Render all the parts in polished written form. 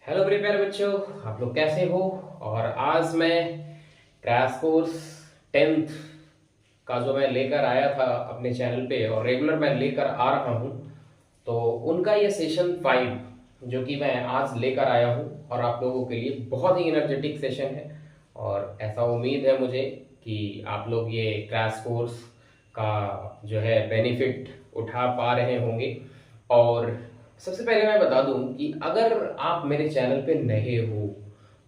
Hello मेरे प्यारे बच्चों, आप लोग कैसे हो। और आज मैं क्रैश कोर्स 10th का जो मैं लेकर आया था अपने चैनल पे और रेगुलर मैं लेकर आ रहा हूँ, तो उनका ये सेशन 5 जो कि मैं आज लेकर आया हूँ और आप लोगों के लिए बहुत ही एनर्जेटिक सेशन है। और ऐसा उम्मीद है मुझे कि आप लोग ये क्रैश कोर्स का जो है बेनिफिट उठा पा रहे होंगे। और सबसे पहले मैं बता दूं कि अगर आप मेरे चैनल पे नए हो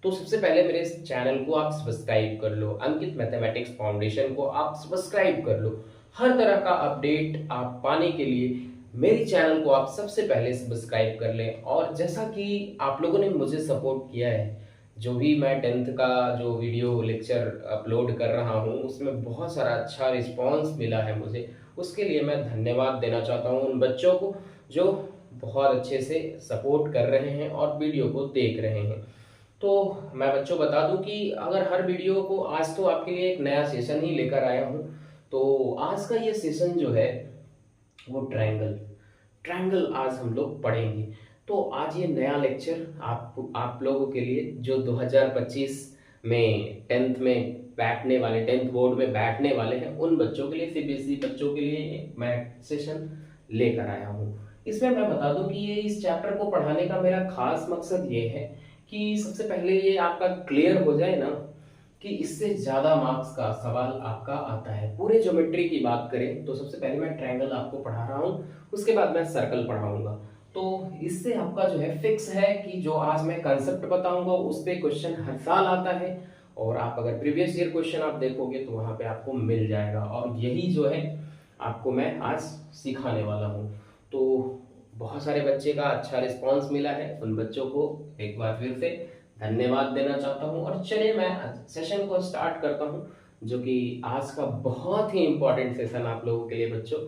तो सबसे पहले मेरे इस चैनल को आप सब्सक्राइब कर लो। अंकित मैथमेटिक्स फाउंडेशन को आप सब्सक्राइब कर लो। हर तरह का अपडेट आप पाने के लिए मेरी चैनल को आप सबसे पहले सब्सक्राइब कर लें। और जैसा कि आप लोगों ने मुझे सपोर्ट किया है, जो भी मैं 10th का जो वीडियो लेक्चर अपलोड कर रहा हूँ उसमें बहुत सारा अच्छा रिस्पांस मिला है मुझे, उसके लिए मैं धन्यवाद देना चाहता हूँ उन बच्चों को जो बहुत अच्छे से सपोर्ट कर रहे हैं और वीडियो को देख रहे हैं। तो मैं बच्चों बता दूं कि अगर हर वीडियो को आज तो आपके लिए एक नया सेशन ही लेकर आया हूं। तो आज का ये सेशन जो है वो ट्रायंगल ट्रायंगल आज हम लोग पढ़ेंगे। तो आज ये नया लेक्चर आप लोगों के लिए जो 2025 में 10th में बैठने वाले 10th बोर्ड में बैठने वाले हैं उन बच्चों के लिए, सीबीएसई बच्चों के लिए मैं सेशन लेकर आया हूँ। इसमें मैं बता दूं कि ये इस चैप्टर को पढ़ाने का मेरा खास मकसद ये है कि सबसे पहले ये आपका क्लियर हो जाए ना कि इससे ज्यादा मार्क्स का सवाल आपका आता है। पूरे ज्योमेट्री की बात करें तो सबसे पहले मैं ट्रायंगल आपको पढ़ा रहा हूँ, उसके बाद मैं सर्कल पढ़ाऊंगा। तो इससे आपका जो है फिक्स है कि जो आज मैं कंसेप्ट बताऊंगा उस पे क्वेश्चन हर साल आता है। और आप अगर प्रीवियस ईयर क्वेश्चन आप देखोगे तो वहां पे आपको मिल जाएगा। और यही जो है आपको मैं आज सिखाने वाला हूँ। तो बहुत सारे बच्चे का अच्छा रिस्पांस मिला है, उन बच्चों को एक बार फिर से धन्यवाद देना चाहता हूँ। और चलिए मैं सेशन को स्टार्ट करता हूँ, जो कि आज का बहुत ही इंपॉर्टेंट सेशन आप लोगों के लिए बच्चों।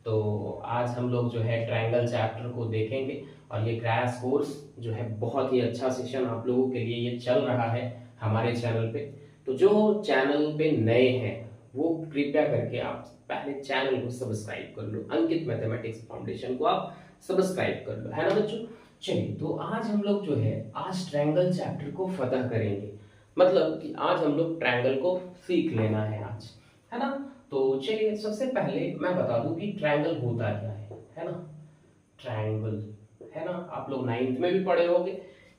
तो आज हम लोग जो है ट्रायंगल चैप्टर को देखेंगे और ये क्रैश कोर्स जो है बहुत ही अच्छा सेशन आप लोगों के लिए ये चल रहा है हमारे चैनल पे। तो जो चैनल पे नए हैं वो कृपया करके आप पहले चैनल को सब्सक्राइब कर लो, अंकित मैथमेटिक्स फाउंडेशन को आप सब्सक्राइब कर लो, है ना बच्चों। चलिए, तो आज हम लोग जो है आज ट्रायंगल चैप्टर को फतह करेंगे। मतलब कि आज हम लोग ट्रायंगल को सीख लेना है आज, है ना। तो चलिए सबसे पहले मैं बता दूं कि ट्रायंगल होता क्या है ना। ट्रायंगल, है ना, आप लोग 9th में भी पढ़े होंगे।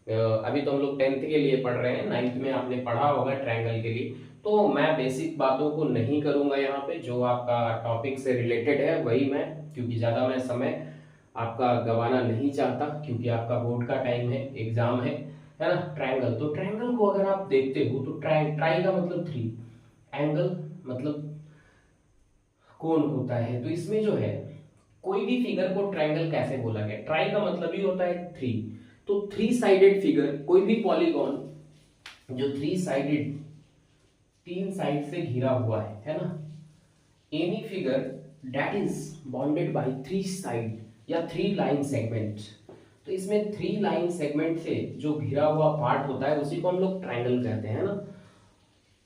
अभी तो हम लोग 10th के लिए पढ़ रहे हैं, 9th में आपने पढ़ा होगा ट्रायंगल के लिए। तो मैं बेसिक बातों को नहीं करूंगा यहाँ पे, जो आपका टॉपिक से रिलेटेड है वही मैं, क्योंकि ज़्यादा मैं समय आपका गंवाना नहीं चाहता, क्योंकि आपका बोर्ड का टाइम है, एग्जाम है ना। ट्रायंगल, तो ट्रायंगल को अगर आप देखते हो तो ट्राई का मतलब 3, एंगल मतलब कोण होता है। तो इसमें जो है कोई भी फिगर को ट्रायंगल कैसे बोला गया, ट्राई का मतलब ही होता है 3। तो 3 साइडेड फिगर, कोई भी पॉलीगॉन जो 3 साइडेड, 3 साइड से घिरा हुआ है ना। Any figure that is bounded by 3 side या 3 लाइन सेगमेंट। तो इसमें 3 लाइन सेगमेंट से जो घिरा हुआ पार्ट होता है उसी को हम लोग ट्रायंगल कहते हैं ना।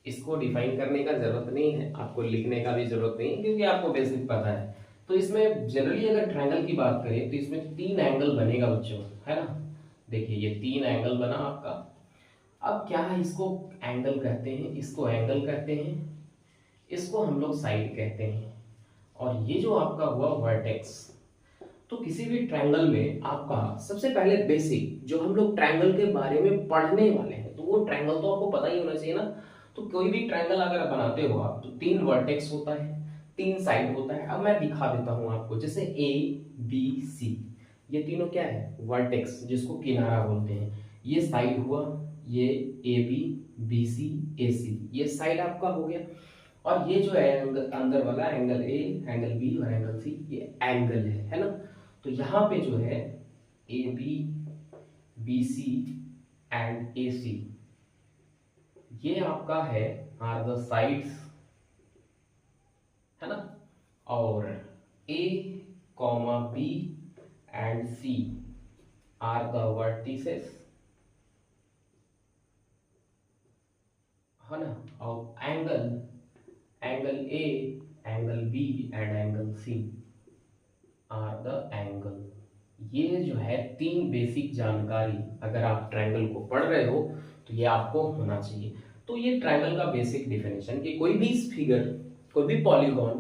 इसको डिफाइन करने का जरूरत नहीं है, आपको लिखने का भी जरूरत नहीं है, क्योंकि आपको बेसिक पता है। तो इसमें जनरली अगर ट्रायंगल की बात करें तो इसमें 3 एंगल बनेगा बच्चों, है ना। देखिए ये 3 एंगल बना आपका। अब क्या है, इसको एंगल कहते हैं, इसको एंगल कहते हैं, इसको हम लोग साइड कहते हैं। और ये जो आपका हुआ वर्टेक्स। तो किसी भी ट्रायंगल में आपका सबसे पहले बेसिक जो हम लोग ट्रायंगल के बारे में पढ़ने वाले हैं, तो वो ट्रायंगल तो आपको पता ही होना चाहिए ना। तो कोई भी ट्रायंगल अगर बनाते हो आप तो 3 वर्टेक्स होता है, 3 साइड होता है। अब मैं दिखा देता हूं आपको, जैसे ए बी सी, ये तीनों क्या है, वर्टेक्स, जिसको किनारा बोलते हैं। ये साइड हुआ, ये ए बी, बी सी, ए सी, ये साइड आपका हो गया। और ये जो है अंदर वाला एंगल ए, एंगल बी और एंगल सी, ये एंगल है ना। तो यहां पे जो है A B, B C and A C, ये आपका है आर द साइड्स, है ना। और A comma B and C are the vertices, है ना। और angle, angle A, angle B and angle C are the angle. ये जो है तीन बेसिक जानकारी अगर आप ट्रायंगल को पढ़ रहे हो तो ये आपको होना चाहिए। तो ये ट्रायंगल का बेसिक डिफिनेशन कि कोई भी फिगर, कोई भी पॉलीगॉन,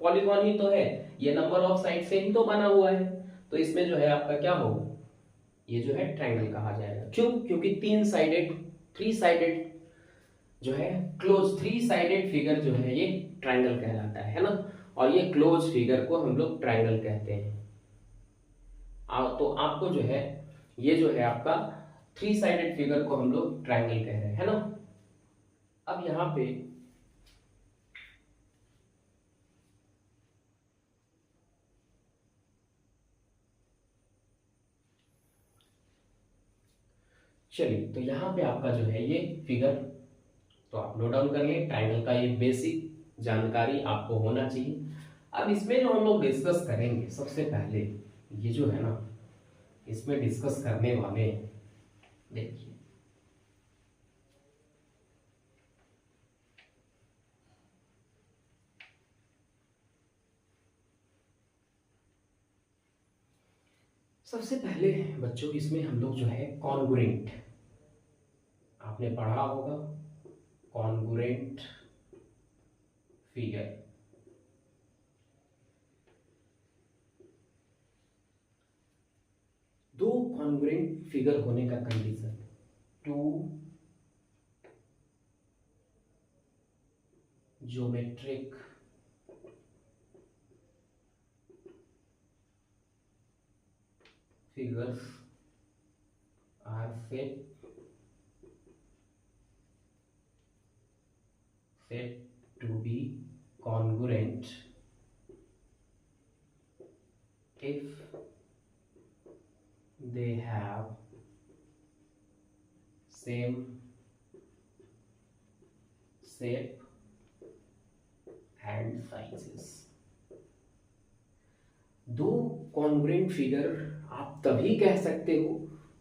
पॉलीगॉन ही तो है, ये नंबर ऑफ साइड से ही तो बना हुआ है, तो इसमें जो है आपका क्या होगा, ये जो है ट्रायंगल कहा जाएगा। क्यों? क्योंकि तीन साइडेड, थ्री साइडेड जो है, क्लोज थ्री साइडेड फिगर जो है ये ट्रायंगल कहलाता है ना। और ये क्लोज फिगर को हम लोग ट्रायंगल कहते हैं। तो आपको जो है, ये जो है आपका थ्री साइडेड फिगर को हम लोग ट्रायंगल कह रहे हैं, है ना। अब यहां पे चलिए, तो यहां पे आपका जो है ये फिगर, तो आप नोट डाउन कर लिए, ट्रायंगल का ये बेसिक जानकारी आपको होना चाहिए। अब इसमें जो हम लोग डिस्कस करेंगे, सबसे पहले ये जो है ना, इसमें डिस्कस करने वाले हैं, देखिए सबसे पहले बच्चों इसमें हम लोग जो है कॉन्ग्रुएंट, आपने पढ़ा होगा कॉन्ग्रुएंट फिगर। दो कॉन्ग्रुएंट फिगर होने का condition, two geometric figures are said to be congruent if they have same shape and sizes। दो कॉन्ग्रुएंट फिगर आप तभी कह सकते हो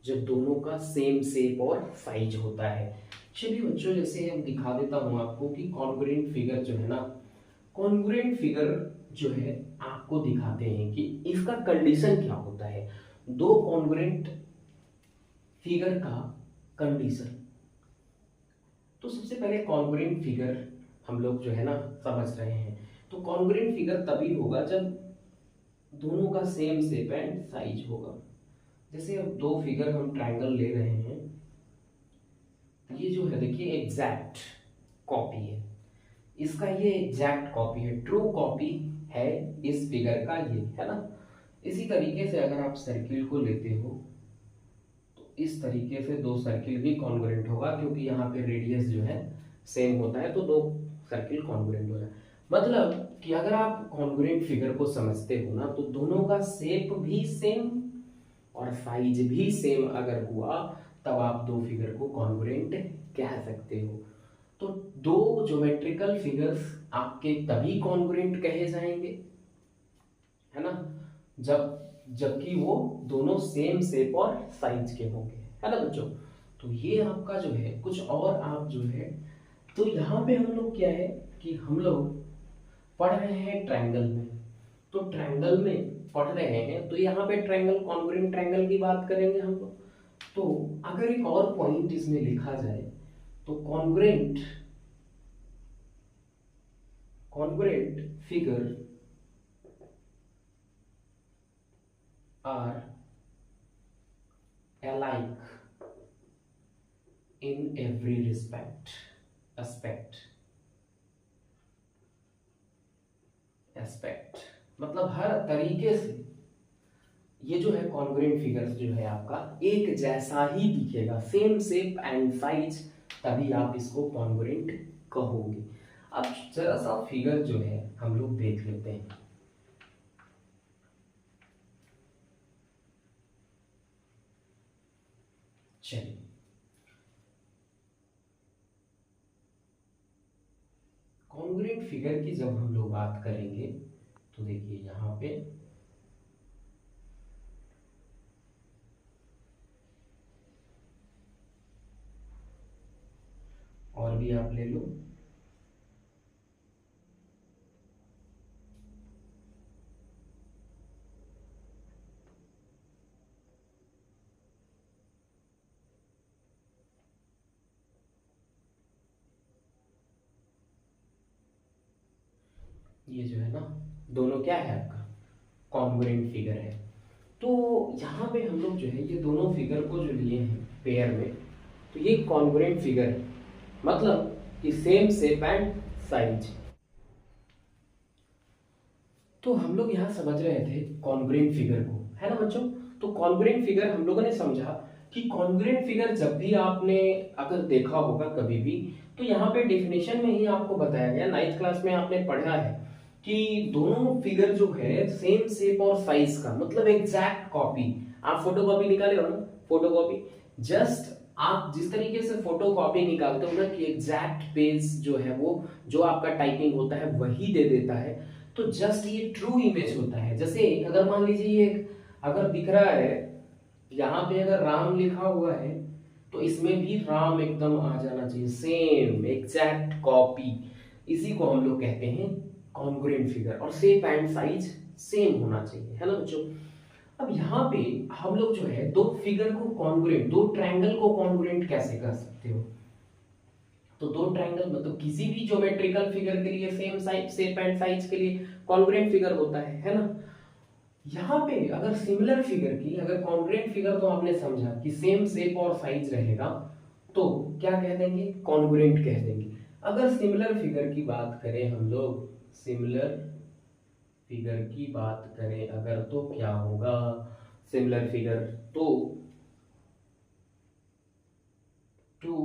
जब दोनों का सेम शेप और साइज होता है। चलिए बच्चों, जैसे हम दिखा देता हूं आपको कि कॉन्ग्रुएंट फिगर जो है ना, कॉन्ग्रुएंट फिगर जो है आपको दिखाते हैं कि इसका कंडीशन क्या होता है। दो कॉन्ग्रुएंट फिगर का कंडीशन, तो सबसे पहले कॉन्ग्रुएंट फिगर हम लोग जो है ना समझ रहे हैं। तो कॉन्ग्रुएंट फिगर तभी होगा जब दोनों का सेम शेप एंड साइज होगा। जैसे अब दो फिगर हम ट्रायंगल ले रहे हैं, ये जो है देखिए एग्जैक्ट कॉपी है, इसका ये एग्जैक्ट कॉपी है, ट्रू कॉपी है इस फिगर का, ये है ना। इसी तरीके से अगर आप सर्किल को लेते हो तो इस तरीके से दो सर्किल भी कॉन्ग्रुएंट होगा, क्योंकि यहाँ पे रेडियस जो है सेम होता है, तो दो सर्किल कॉन्ग्रुएंट हो जाए। मतलब कि अगर आप कॉन्ग्रुएंट फिगर को समझते हो ना, तो दोनों का शेप भी सेम और साइज भी सेम अगर हुआ, तब आप दो फिगर को कॉन्ग्रुएंट कह सकते हो। तो दो ज्योमेट्रिकल फिगर्स आपके तभी कॉन्ग्रुएंट कहे जाएंगे, है ना, जब जबकि वो दोनों सेम शेप और साइज के होंगे, है ना बच्चों। तो ये आपका जो है कुछ और आप जो है, तो यहाँ पे हम लोग क्या है कि हम लोग पढ़ रहे हैं ट्रायंगल में, तो ट्रायंगल में पढ़ रहे हैं, तो यहाँ पे ट्रायंगल, कॉन्ग्रुएंट ट्रायंगल की बात करेंगे हम लोग। तो अगर एक और पॉइंट इसमें लिखा जाए तो congruent congruent figure are alike in every aspect, मतलब हर तरीके से ये जो है कॉन्ग्रुएंट फिगर्स जो है आपका एक जैसा ही दिखेगा, सेम शेप एंड साइज, तभी आप इसको कॉन्ग्रुएंट कहोगे। अब जरा सा फिगर जो है हम लोग देख लेते हैं। चलिए, कॉन्ग्रुएंट फिगर की जब हम लोग बात करेंगे तो देखिए यहाँ पे और भी आप ले लो, ये जो है ना, दोनों क्या है आपका कॉन्ग्रुएंट फिगर है। तो यहाँ पे हम लोग जो है ये दोनों फिगर को जो लिए हैं पेयर में, तो ये कॉन्ग्रुएंट फिगर है, मतलब कि सेम शेप एंड साइज। तो हम लोग यहाँ समझ रहे थे कॉन्ग्रुएंट फिगर को, है ना बच्चों। तो कॉन्ग्रुएंट फिगर हम लोगों ने समझा कि कॉन्ग्रुएंट फिगर जब भी आपने अगर देखा होगा कभी भी, तो यहाँ पे डेफिनेशन में ही आपको बताया गया, 9th क्लास में आपने पढ़ा है कि दोनों फिगर जो है सेम शेप और साइज का, मतलब एग्जैक्ट कॉपी। आप फोटो कॉपी निकाले हो ना, फोटो कॉपी, जस्ट आप जिस तरीके से फोटो कॉपी निकालते हो ना कि एग्जैक्ट पेज जो है वो जो आपका टाइपिंग होता है वही दे देता है, तो जस्ट ये ट्रू इमेज होता है। जैसे अगर मान लीजिए ये अगर दिख रहा है यहाँ पे अगर राम लिखा हुआ है, तो इसमें भी राम एकदम आ जाना चाहिए, सेम एग्जैक्ट कॉपी। इसी को हम लोग कहते हैं कॉन्ग्रुएंट फिगर, और शेप एंड साइज सेम होना चाहिए, है ना बच्चों। अब यहाँ पे हम लोग जो है दो फिगर को कॉन्ग्रुएंट, दो ट्रायंगल को कॉन्ग्रुएंट कैसे कर सकते हो। तो दो ट्रायंगल मतलब किसी भी ज्योमेट्रिकल फिगर के लिए same size shape and size के लिए कॉन्ग्रुएंट फिगर होता है ना। यहाँ पे अगर सिमिलर फिगर की, अगर कॉन्ग्रुएंट फिगर तो आपने समझा कि सेम शेप और साइज रहेगा, तो क्या कह देंगे, कॉन्ग्रुएंट कह देंगे। अगर सिमिलर फिगर की बात करें हम लोग, सिमिलर फिगर की बात करें अगर, तो क्या होगा, सिमिलर फिगर तो two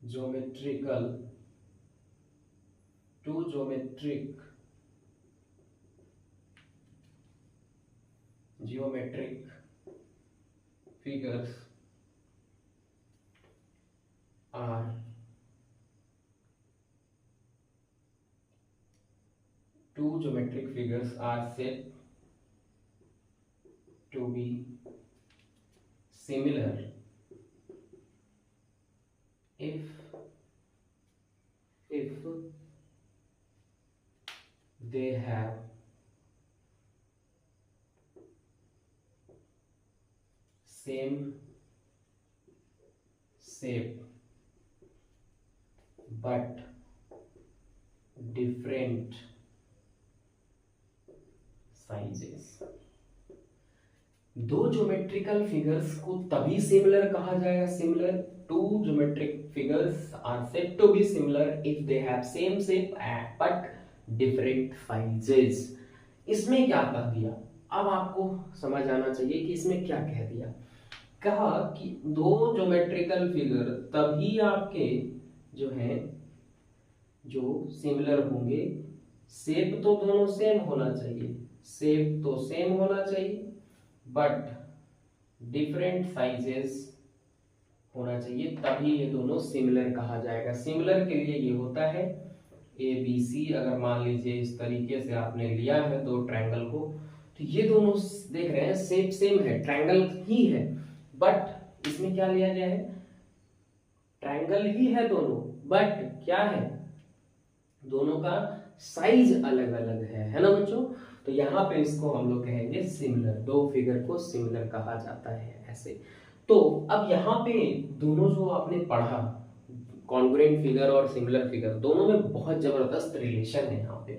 geometrical, two geometric geometric figures are two geometric figures are said to be similar if they have same shape but different sizes। दो ज्योमेट्रिकल फिगर्स को तभी सिमिलर कहा जाएगा, similar, two geometric figures are said to be similar if they have same shape but different sizes. इसमें क्या कह दिया, अब आपको समझ आना चाहिए कि इसमें क्या कह दिया। कहा कि दो ज्योमेट्रिकल फिगर तभी आपके जो है जो सिमिलर होंगे, शेप तो दोनों सेम होना चाहिए, शेप तो सेम होना चाहिए, बट डिफरेंट साइजेस होना चाहिए, तभी ये दोनों सिमिलर कहा जाएगा। सिमिलर के लिए ये होता है ए बी सी। अगर मान लीजिए इस तरीके से आपने लिया है दो ट्रायंगल को, तो ये दोनों देख रहे हैं शेप सेम है, ट्रायंगल ही है, बट इसमें क्या लिया गया है, ट्रायंगल ही है दोनों, बट क्या है, दोनों का साइज अलग अलग है ना बच्चों। तो यहाँ पे इसको हम लोग कहेंगे सिमिलर, दो फिगर को सिमिलर कहा जाता है ऐसे। तो अब यहाँ पे दोनों जो आपने पढ़ा, कॉन्ग्रुएंट फिगर और सिमिलर फिगर, दोनों में बहुत जबरदस्त रिलेशन है यहाँ पे,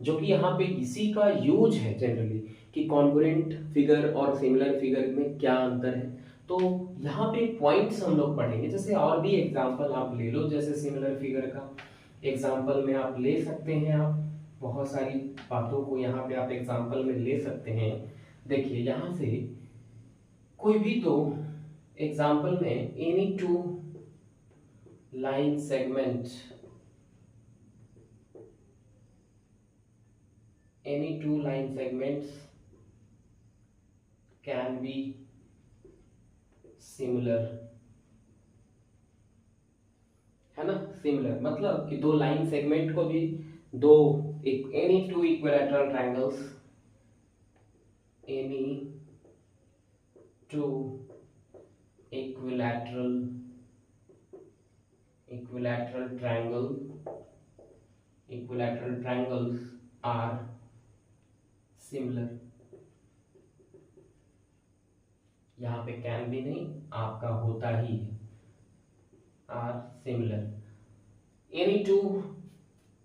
जो कि यहाँ पे इसी का यूज है जनरली कि कॉन्ग्रुएंट फिगर और सिमिलर फिगर में क्या अंतर है। तो यहाँ पे पॉइंट्स हम लोग पढ़ेंगे, जैसे और भी एग्जांपल आप ले लो, जैसे सिमिलर फिगर का एग्जाम्पल में आप ले सकते हैं, आप बहुत सारी बातों को यहाँ पे आप एग्जाम्पल में ले सकते हैं। देखिए यहाँ से कोई भी दो एग्जाम्पल में any two line segment, any two line segments can be similar, है ना। सिमिलर मतलब कि दो लाइन सेगमेंट को भी, दो any two equilateral triangles, any two equilateral triangles are similar यहाँ पे कैन भी नहीं, आपका होता ही है, are similar. Any two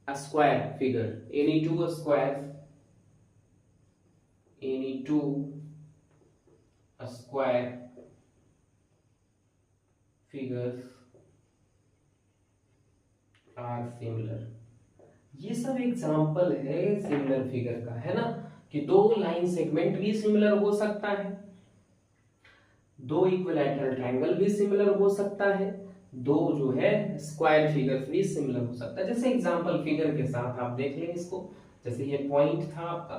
a square figure, any two squares, any two a square figures are similar। ये सब एग्जाम्पल है सिमिलर फिगर का, है ना, कि दो लाइन सेगमेंट भी सिमिलर हो सकता है, दो इक्विलैटरल ट्रायंगल भी सिमिलर हो सकता है, दो जो है स्क्वायर फिगर्स भी सिमिलर हो सकता है। जैसे एग्जांपल फिगर के साथ आप देख लें इसको, जैसे ये पॉइंट था आपका।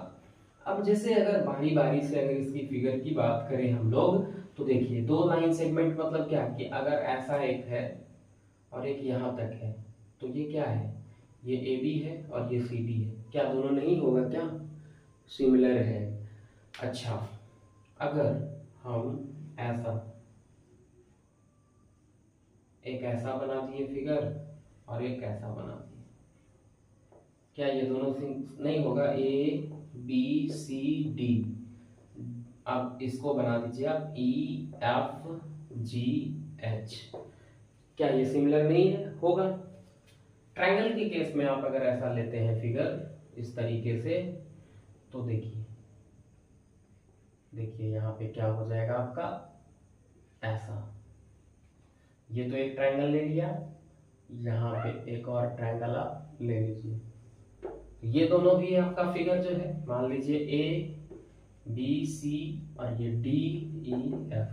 अब जैसे अगर बारी बारी से अगर इसकी फिगर की बात करें हम लोग, तो देखिए दो लाइन सेगमेंट मतलब क्या कि अगर ऐसा एक है और एक यहाँ तक है, तो ये क्या है, ये ए बी है और ये सी डी है, क्या दोनों नहीं होगा, क्या सिमिलर है। अच्छा, अगर हम ऐसा एक ऐसा बना दिए फिगर और एक ऐसा बना दिए, क्या ये दोनों नहीं होगा, ए बी सी डी। अब इसको बना दीजिए आप ई एफ जी एच, क्या ये सिमिलर नहीं है, होगा। ट्रायंगल के केस में आप अगर ऐसा लेते हैं फिगर इस तरीके से, तो देखिए देखिए यहाँ पे क्या हो जाएगा आपका, ऐसा, ये तो एक ट्रायंगल ले लिया, यहाँ पे एक और ट्रायंगल आप ले लीजिए, ये दोनों भी आपका फिगर जो है, मान लीजिए ए बी सी और ये डी ई एफ,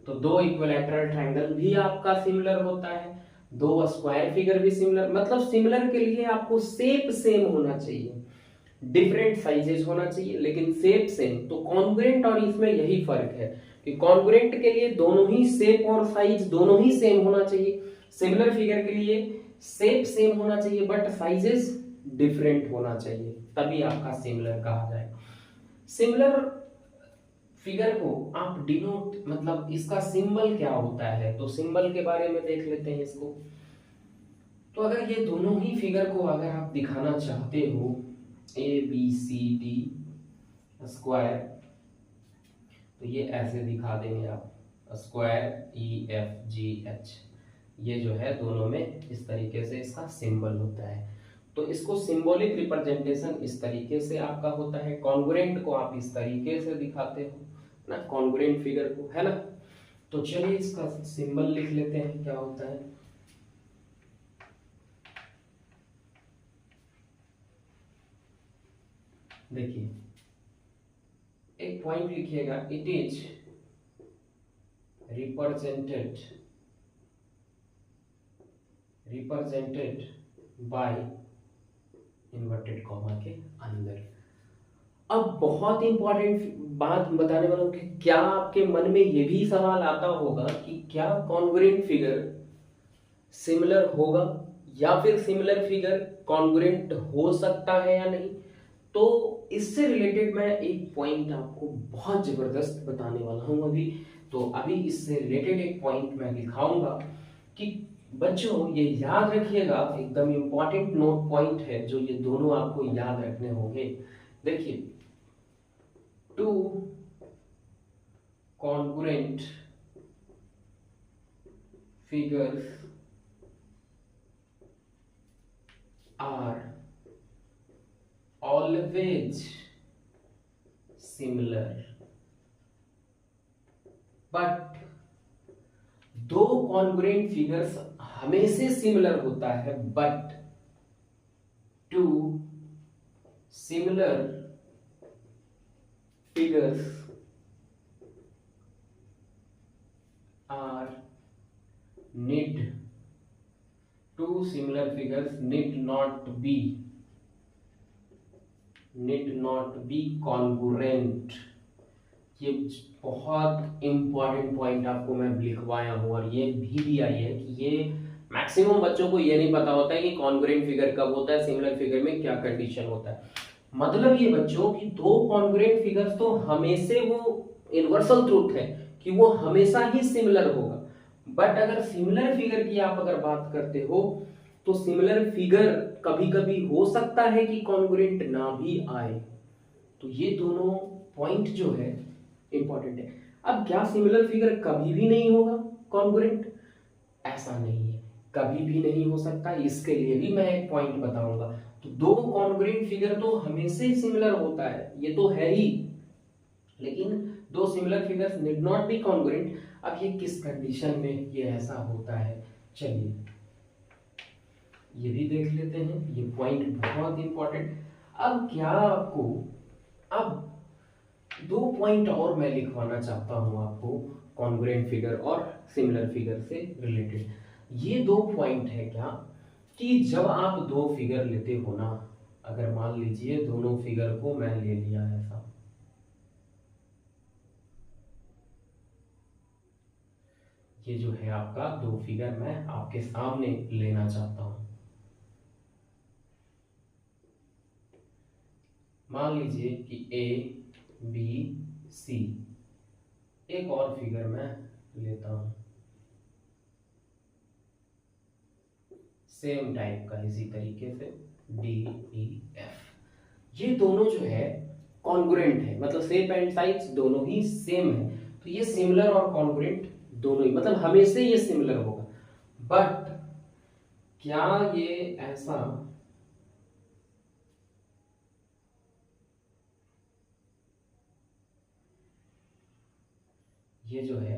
तो दो इक्विलैटरल ट्रायंगल भी आपका सिमिलर होता है, दो स्क्वायर फिगर भी सिमिलर। मतलब सिमिलर के लिए आपको शेप सेम होना चाहिए, डिफरेंट साइजेस होना चाहिए लेकिन शेप सेम। तो कॉन्ग्रुएंट और इसमें यही फर्क है कि कॉन्ग्रुएंट के लिए दोनों ही शेप और साइज दोनों ही सेम होना चाहिए, सिमिलर फिगर के लिए शेप सेम होना चाहिए बट साइजेस डिफरेंट होना चाहिए, तभी आपका सिमिलर कहा जाएगा। सिमिलर फिगर को आप डिनोट, मतलब इसका सिंबल क्या होता है, तो सिंबल के बारे में देख लेते हैं इसको। तो अगर ये दोनों ही फिगर को अगर आप दिखाना चाहते हो, A B C D square, तो ये ऐसे दिखा देंगे आप, square E F G H, ये जो है दोनों में इस तरीके से इसका सिंबल होता है। तो इसको सिंबॉलिक रिप्रेजेंटेशन इस तरीके से आपका होता है, कॉन्ग्रुएंट को आप इस तरीके से दिखाते हो ना, कॉन्ग्रुएंट फिगर को, है ना। तो चलिए इसका सिंबल लिख लेते हैं क्या होता है। देखिए एक पॉइंट लिखिएगा, it is represented by inverted comma के अंदर। अब बहुत इंपॉर्टेंट बात बताने वाला हूं कि क्या आपके मन में ये भी सवाल आता होगा कि क्या कॉन्ग्रुएंट फिगर सिमिलर होगा या फिर सिमिलर फिगर कॉन्ग्रुएंट हो सकता है या नहीं। तो इससे रिलेटेड मैं एक पॉइंट आपको बहुत जबरदस्त बताने वाला हूं अभी। तो अभी इससे रिलेटेड एक पॉइंट मैं दिखाऊंगा कि बच्चों ये याद रखिएगा, एकदम इंपॉर्टेंट नोट पॉइंट है जो ये दोनों आपको याद रखने होंगे। देखिए, two congruent figures are always similar, but दो कॉन्ग्रुएंट फिगर्स हमेशा सिमिलर होता है, but two similar figures are need two similar figures need not be congruent। ये बहुत इंपॉर्टेंट पॉइंट आपको मैं लिखवाया हूं और ये भी दिया है कि ये मैक्सिमम बच्चों को ये नहीं पता होता है कि कॉन्ग्रुएंट फिगर कब होता है, सिमिलर फिगर में क्या कंडीशन होता है। मतलब ये बच्चों कि दो कॉन्ग्रुएंट फिगर्स तो हमेशा वो यूनिवर्सल ट्रूथ है कि वो हमेशा ही सिमिलर होगा, बट अगर सिमिलर फिगर की आप अगर बात करते हो तो सिमिलर फिगर कभी कभी हो सकता है कि कॉन्ग्रुएंट ना भी आए। तो ये दोनों पॉइंट जो है इंपॉर्टेंट है। अब क्या सिमिलर फिगर कभी भी नहीं होगा कॉन्ग्रुएंट? ऐसा नहीं है, कभी भी नहीं हो सकता। इसके लिए भी मैं एक पॉइंट बताऊंगा। तो दो कॉन्ग्रुएंट फिगर तो हमेशा ही सिमिलर होता है, ये तो है ही, लेकिन दो similar figures need not be congruent. अब ये किस कंडीशन में ये ऐसा होता है, चलिए ये भी देख लेते हैं, ये पॉइंट बहुत इंपॉर्टेंट। अब क्या आपको, अब दो पॉइंट और मैं लिखवाना चाहता हूं आपको कॉन्ग्रुएंट फिगर और सिमिलर फिगर से रिलेटेड। ये दो पॉइंट है क्या, कि जब आप दो फिगर लेते हो ना, अगर मान लीजिए दोनों फिगर को मैं ले लिया ऐसा, ये जो है आपका दो फिगर मैं आपके सामने लेना चाहता हूं। मान लीजिए कि ए बी सी, एक और फिगर मैं लेता हूं सेम टाइप का, इसी तरीके से डी ई एफ। ये दोनों जो है कॉन्ग्रुएंट है, मतलब शेप एंड साइज दोनों ही सेम है, तो ये सिमिलर और कॉन्ग्रुएंट दोनों ही, मतलब हमेशा ये सिमिलर होगा। बट क्या ये ऐसा, ये जो है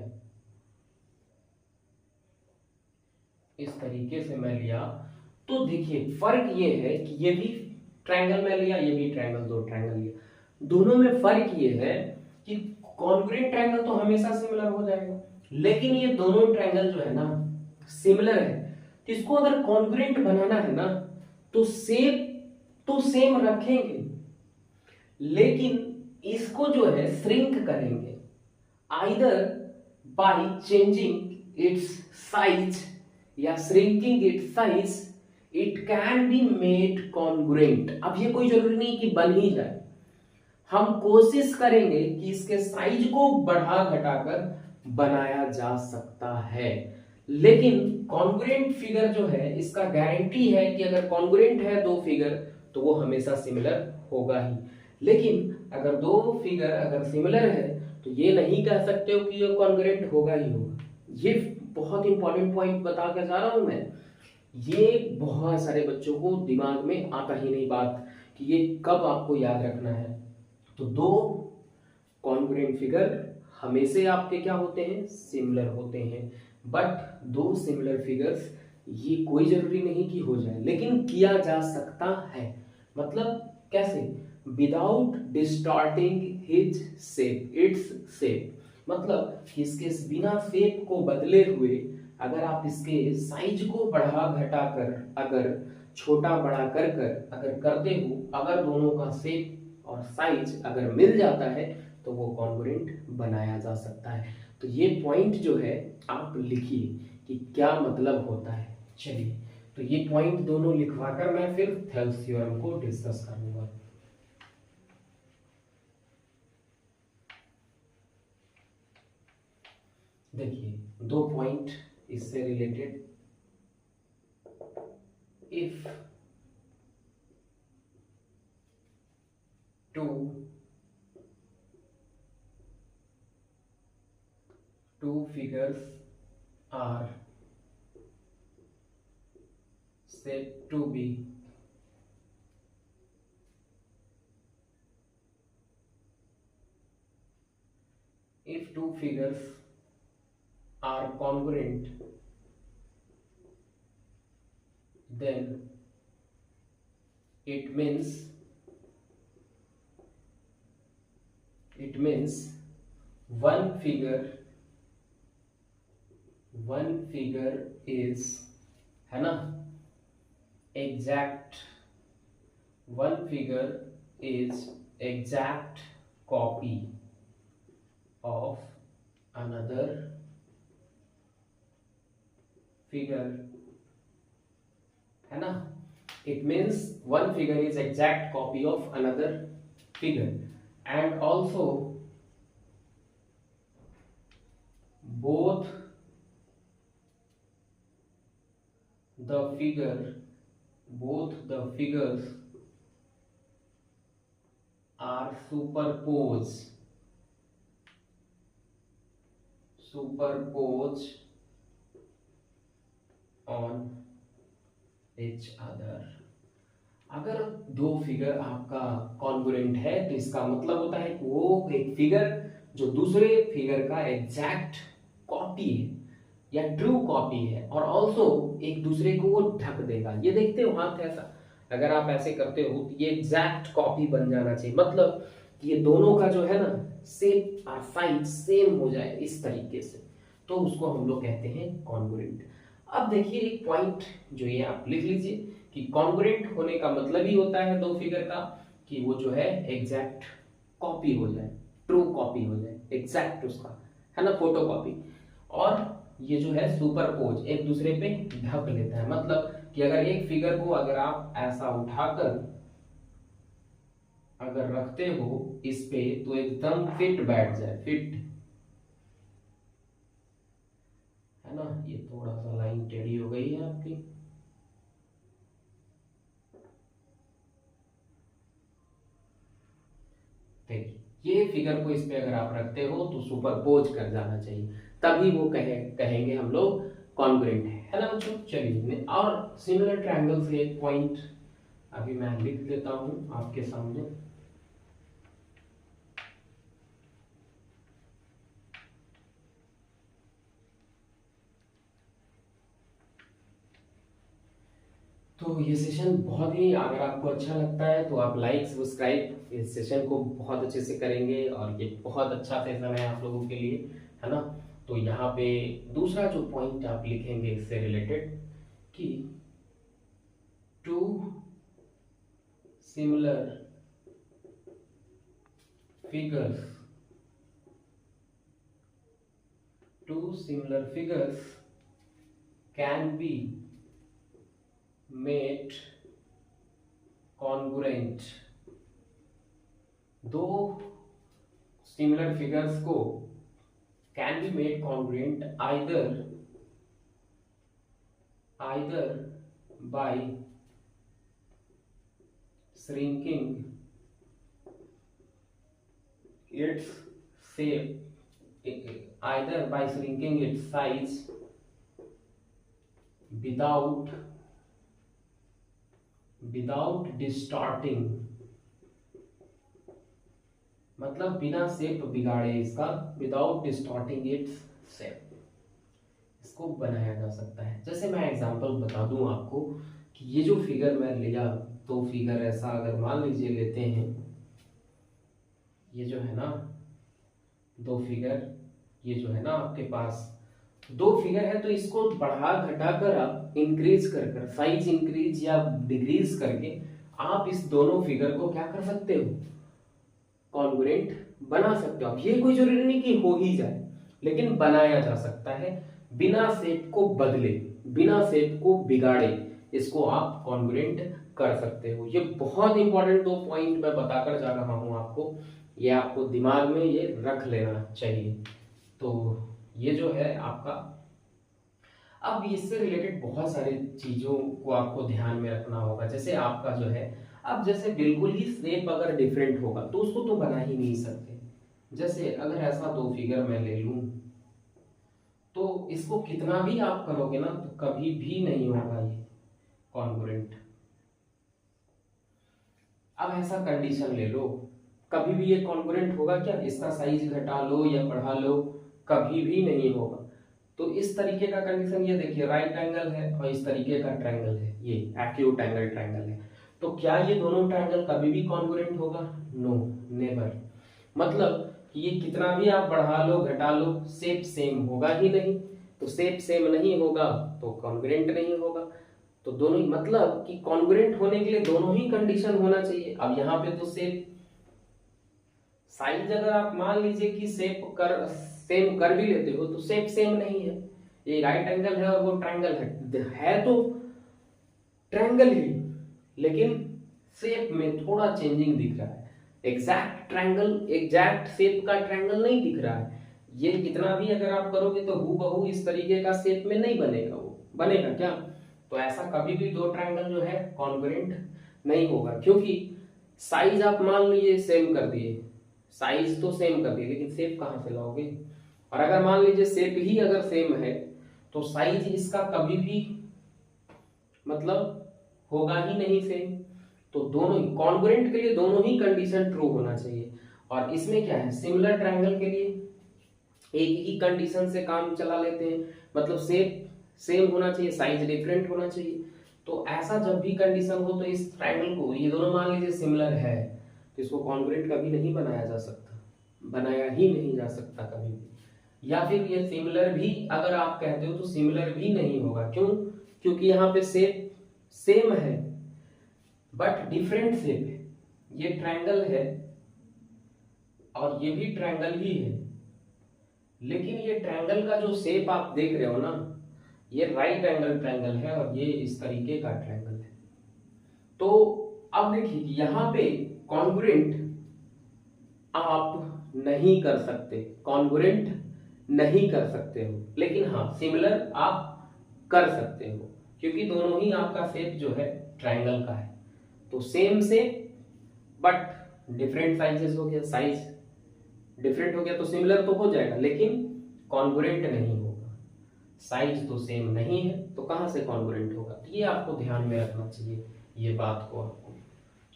इस तरीके से मैं लिया, तो देखिए फर्क ये है कि ये भी ट्रायंगल में लिया, ये भी ट्रायंगल, दो ट्रायंगल लिया, दोनों में फर्क ये है कि कॉन्ग्रुएंट ट्रायंगल तो हमेशा सिमिलर हो जाएगा, लेकिन ये दोनों ट्रायंगल जो है ना सिमिलर है, तो इसको अगर कॉन्ग्रुएंट बनाना है ना, तो सेम, तो सेम रखेंगे, लेकिन इसको जो है श्रिंक करेंगे, either by changing its size या shrinking its size, it can be made congruent. अब ये कोई जरूरी नहीं कि बन ही जाए, हम कोशिश करेंगे कि इसके साइज को बढ़ा घटाकर बनाया जा सकता है। लेकिन कॉन्ग्रुएंट फिगर जो है इसका गारंटी है कि अगर कॉन्ग्रुएंट है दो फिगर तो वो हमेशा सिमिलर होगा ही, लेकिन अगर दो फिगर अगर सिमिलर है तो ये नहीं कह सकते हो कि ये कॉन्ग्रुएंट होगा ही होगा। ये बहुत इंपॉर्टेंट पॉइंट बता के जा रहा हूं मैं, ये बहुत सारे बच्चों को दिमाग में आता ही नहीं बात, कि ये कब आपको याद रखना है। तो दो कॉन्ग्रुएंट फिगर हमेशा आपके क्या होते हैं, सिमिलर होते हैं। बट दो सिमिलर फिगर्स ये कोई जरूरी नहीं कि हो जाए, लेकिन किया जा सकता है। मतलब कैसे, without distorting his shape, its shape, मतलब इसके बिना शेप को बदले हुए अगर आप इसके साइज को बढ़ा घटा कर, अगर छोटा बड़ा कर कर अगर करते हो, अगर दोनों का शेप और साइज अगर मिल जाता है तो वो कॉन्ग्रुएंट बनाया जा सकता है। तो ये पॉइंट जो है आप लिखिए कि क्या मतलब होता है। चलिए, तो ये पॉइंट दोनों लिखवाकर मैं फिर थेल्स थ्योरम को डिस्कस करूंगा। देखिए दो पॉइंट इससे related, if two figures are said to be if two figures are congruent, then it means one figure is, है ना, exact, one figure is exact copy of another figure, है ना, it means one figure is exact copy of another figure, and also both the figures are superposed, superpose on each other। अगर दो figure आपका congruent है तो इसका मतलब होता है कि वो एक फिगर जो दूसरे फिगर का एग्जैक्ट कॉपी है या ट्रू कॉपी है, और ऑल्सो एक दूसरे को वो ढक देगा। ये देखते हो हाथ ऐसा, अगर आप ऐसे करते हो तो ये एग्जैक्ट कॉपी बन जाना चाहिए, मतलब ये दोनों का जो है ना शेप और साइज सेम हो जाए इस तरीके से, तो उसको हम लोग कहते हैं कॉन्ग्रुएंट। अब देखिए एक पॉइंट जो ये आप लिख लीजिए कि कॉन्ग्रुएंट होने का मतलब ही होता है दो फिगर का कि वो जो है एग्जैक्ट कॉपी हो जाए, ट्रू कॉपी हो जाए, एग्जैक्ट उसका है ना, फोटो कॉपी। और ये जो है सुपरपोज एक दूसरे पे ढक लेता है, मतलब कि अगर एक फिगर को अगर आप ऐसा उठाकर अगर रखते हो इस पे तो एकदम फिट बैठ जाए, फिट है ना। ये थोड़ा सा लाइन टेढ़ी हो गई है आपकी, देखिए ये फिगर को इस पे अगर आप रखते हो तो सुपरपोज कर जाना चाहिए, तभी वो कहेंगे हम लोग कॉन्ग्रुएंट है ना बच्चों। चलिए और सिमिलर ट्रायंगल से एक पॉइंट अभी मैं लिख देता हूं आपके सामने। तो ये सेशन बहुत ही, अगर आपको अच्छा लगता है तो आप लाइक सब्सक्राइब इस सेशन को बहुत अच्छे से करेंगे, और ये बहुत अच्छा सेशन है आप लोगों के लिए है ना। तो यहाँ पे दूसरा जो पॉइंट आप लिखेंगे इससे रिलेटेड कि two similar figures can be made congruent. दो सिमिलर फिगर्स को can be made congruent either by shrinking its shape, either by shrinking its size without distorting, मतलब बिना शेप बिगाड़े इसका, विदाउट डिस्टॉर्टिंग इट्स शेप, इसको बनाया जा सकता है। जैसे मैं एग्जांपल बता दूं आपको कि ये जो फिगर मैं लिया, तो फिगर ऐसा अगर मान लीजिए लेते हैं, ये जो है ना दो फिगर, ये जो है ना आपके पास दो फिगर है, तो इसको बढ़ा घटा कर आप इंक्रीज कर साइज इंक्रीज या डिक्रीज करके आप इस दोनों फिगर को क्या कर सकते हो, कॉन्ग्रुएंट बना सकते हो। अब ये कोई जरूरी नहीं कि हो ही जाए, लेकिन बनाया जा सकता है बिना शेप को बदले, बिना शेप को बिगाड़े, इसको आप कॉन्ग्रुएंट कर सकते हो। ये बहुत इंपॉर्टेंट दो पॉइंट मैं बताकर जा रहा हूं आपको, ये आपको दिमाग में ये रख लेना चाहिए। तो ये जो है आपका, अब इससे रिलेटेड बहुत सारी चीजों को आपको ध्यान में रखना होगा। जैसे आपका जो है, अब जैसे बिल्कुल ही शेप अगर डिफरेंट होगा तो उसको तो बना ही नहीं सकते। जैसे अगर ऐसा दो फिगर मैं ले लूं, तो इसको कितना भी आप करोगे ना तो कभी भी नहीं होगा ये कॉन्ग्रुएंट। अब ऐसा कंडीशन ले लो, कभी भी ये कॉन्ग्रुएंट होगा क्या? इसका साइज घटा लो या बढ़ा लो, कभी भी नहीं होगा। तो इस तरीके का कंडीशन, ये देखिए राइट एंगल है और इस तरीके का ट्रायंगल है, ये एक्यूट एंगल ट्रायंगल है, तो क्या ये दोनों ट्रायंगल कभी भी कॉन्ग्रुएंट होगा? No, never. मतलब ये कितना भी आप बढ़ा लो घटा लो, शेप सेम होगा ही नहीं। तो शेप सेम नहीं होगा तो कॉन्ग्रुएंट नहीं होगा। तो दोनों ही, मतलब कि कॉन्ग्रुएंट होने के लिए दोनों ही कंडीशन होना चाहिए। अब यहाँ पे तो शेप साइज अगर आप मान लीजिए कि सेम कर भी लेते हो तो शेप सेम नहीं है। ये राइट एंगल है और वो ट्रायंगल है तो ट्रायंगल ही, लेकिन शेप में थोड़ा चेंजिंग दिख रहा है। एग्जैक्ट ट्रायंगल, एग्जैक्ट शेप का ट्रायंगल नहीं दिख रहा है। ये कितना भी अगर आप करोगे तो हूबहू इस तरीके का शेप में नहीं बनेगा। वो बनेगा क्या? तो ऐसा कभी भी दो ट्रायंगल जो है कॉन्ग्रुएंट नहीं होगा, क्योंकि साइज आप मान लीजिए सेम कर दिए, साइज तो सेम कर दिए, लेकिन शेप कहां से लाओगे? और अगर मान लीजिए शेप ही अगर सेम है तो साइज इसका कभी भी मतलब होगा ही नहीं सेम। तो दोनों ही कॉन्ग्रुएंट के लिए दोनों ही कंडीशन ट्रू होना चाहिए। और इसमें क्या है, सिमिलर ट्रायंगल के लिए एक ही कंडीशन से काम चला लेते हैं, मतलब शेप सेम होना चाहिए, साइज डिफरेंट होना चाहिए। तो ऐसा जब भी कंडीशन हो तो इस ट्रायंगल को, ये दोनों मान लीजिए सिमिलर है, तो इसको कॉन्ग्रुएंट कभी नहीं बनाया जा सकता, बनाया ही नहीं जा सकता कभी भी। या फिर ये सिमिलर भी अगर आप कहते हो तो सिमिलर भी नहीं होगा। क्यों? क्योंकि यहाँ पे शेप सेम है बट डिफरेंट शेप है। ये ट्रायंगल है और ये भी ट्रायंगल ही है, लेकिन ये ट्रायंगल का जो शेप आप देख रहे हो ना, ये राइट एंगल ट्रायंगल है और ये इस तरीके का ट्रायंगल है। तो अब देखिए यहाँ पे कॉन्ग्रुएंट आप नहीं कर सकते, कॉन्ग्रुएंट नहीं कर सकते हो, लेकिन हाँ सिमिलर आप कर सकते हो, क्योंकि दोनों ही आपका शेप जो है ट्रायंगल का है। तो same shape but different sizes हो गया, साइज डिफरेंट हो गया तो सिमिलर तो हो जाएगा, लेकिन कॉन्ग्रुएंट नहीं होगा। साइज तो सेम नहीं है तो कहां से कॉन्ग्रुएंट होगा? तो ये आपको ध्यान में रखना चाहिए, ये बात को आपको।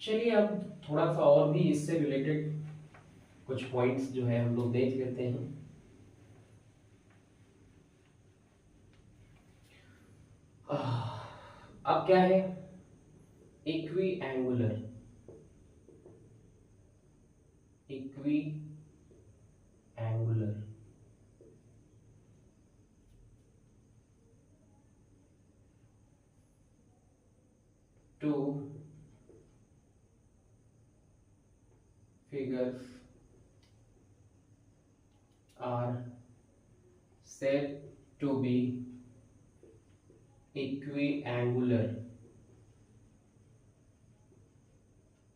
चलिए अब थोड़ा सा और भी इससे रिलेटेड कुछ पॉइंट्स जो है हम लोग देख लेते हैं। अब क्या है, equi angular, equi angular two figures are said to be equiangular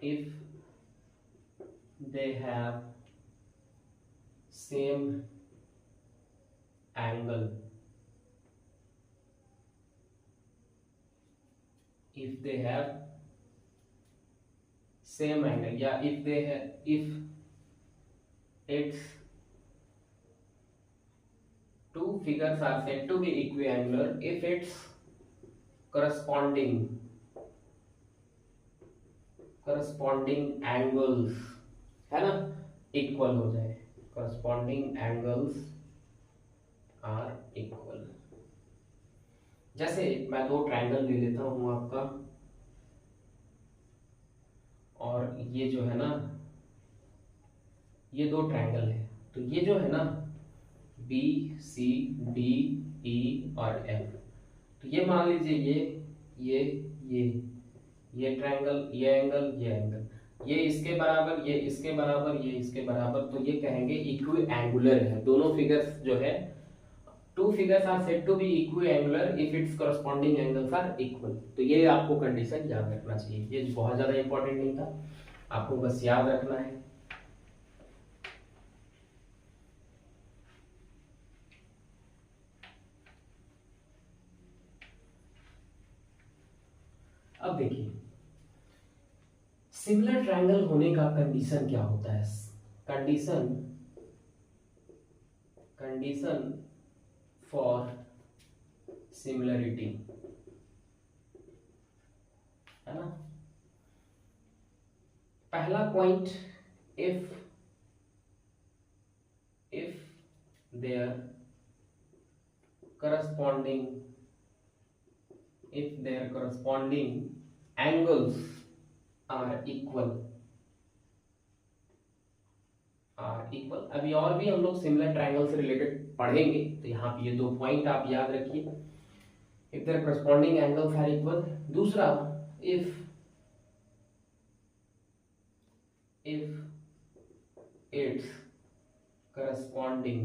if they have same angle, if they have same angle, yeah, if they have, if its two figures are said to be equiangular if its corresponding angles है ना equal हो जाए, corresponding angles are equal। जैसे मैं दो triangle ले लेता हूं आपका, और ये जो है ना, ये दो ट्रायंगल है, तो ये जो है ना बी सी डी ई और एफ, तो ये मान लीजिए ये ट्रायंगल, ये एंगल, ये एंगल, ये इसके बराबर, ये इसके बराबर, ये इसके बराबर, तो ये कहेंगे इक्वी एंगुलर है। दोनों फिगर्स जो है, two figures are said to be equiangular if its corresponding angles are equal. तो ये आपको कंडीशन याद रखना चाहिए, ये बहुत ज्यादा इंपॉर्टेंट नहीं था, आपको बस याद रखना है। अब देखिए सिमिलर ट्रायंगल होने का कंडीशन क्या होता है? कंडीशन फॉर सिमिलरिटी है ना। पहला point, if there corresponding angles are equal। अभी और भी हम लोग सिमिलर ट्रायंगल से रिलेटेड पढ़ेंगे, तो यहाँ पे ये दो पॉइंट आप याद रखिए, if there corresponding angles are equal। दूसरा, if its corresponding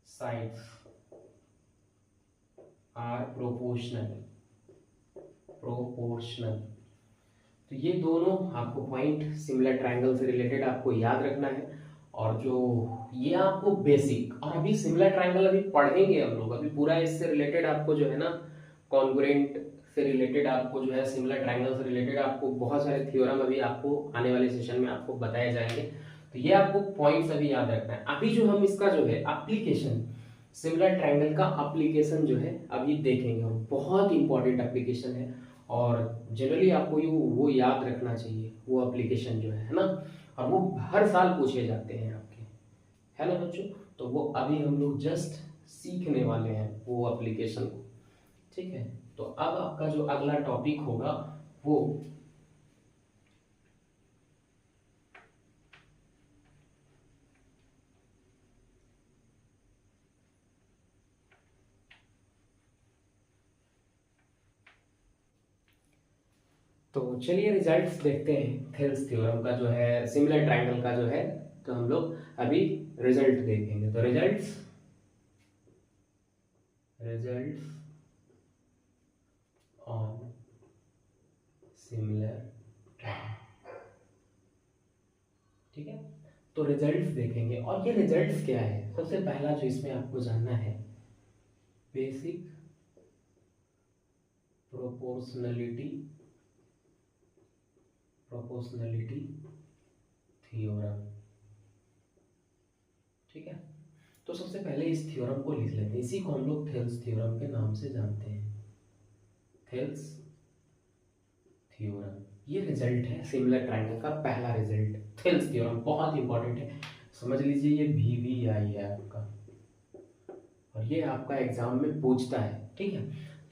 sides are proportional। तो ये दोनों आपको पॉइंट सिमिलर ट्रायंगल से रिलेटेड आपको याद रखना है। और जो ये आपको बेसिक, और अभी सिमिलर ट्रायंगल अभी पढ़ेंगे हम लोग, अभी पूरा इससे रिलेटेड आपको जो है ना कॉन्ग्रुएंट से रिलेटेड आपको जो है, सिमिलर ट्रायंगल से रिलेटेड आपको बहुत सारे थ्योरम अभी आपको आने वाले सेशन में आपको बताए जाएंगे। तो ये आपको पॉइंट्स अभी याद रखना है। अभी जो हम इसका जो है एप्लीकेशन, सिमिलर ट्रायंगल का एप्लीकेशन जो है अभी देखेंगे, और बहुत इंपॉर्टेंट एप्लीकेशन है, और जनरली आपको वो याद रखना चाहिए वो एप्लीकेशन जो है ना, और वो हर साल पूछे जाते हैं आपके, है ना बच्चों। तो वो अभी हम लोग जस्ट सीखने वाले हैं वो एप्लीकेशन को, ठीक है। तो अब आपका जो अगला टॉपिक होगा वो तो चलिए रिजल्ट्स देखते हैं थेल्स थ्योरम का जो है, सिमिलर ट्रायंगल का जो है। तो हम लोग अभी रिजल्ट देखेंगे। तो रिजल्ट्स ऑन सिमिलर ट्रायंगल, ठीक है। तो रिजल्ट्स देखेंगे, और ये रिजल्ट्स क्या है, सबसे पहला जो इसमें आपको जानना है, बेसिक प्रोपोर्शनलिटी थ्योरम, ठीक है। तो सबसे पहले इस थ्योरम को लिख लेते हैं, इसी को हम लोग थेल्स थ्योरम के नाम से जानते हैं, थेल्स थ्योरम। ये रिजल्ट है सिमिलर ट्रायंगल का पहला रिजल्ट, थेल्स थ्योरम, बहुत इंपॉर्टेंट है, समझ लीजिए। ये VVI है आपका, और ये आपका एग्जाम में पूछता है, ठीक है।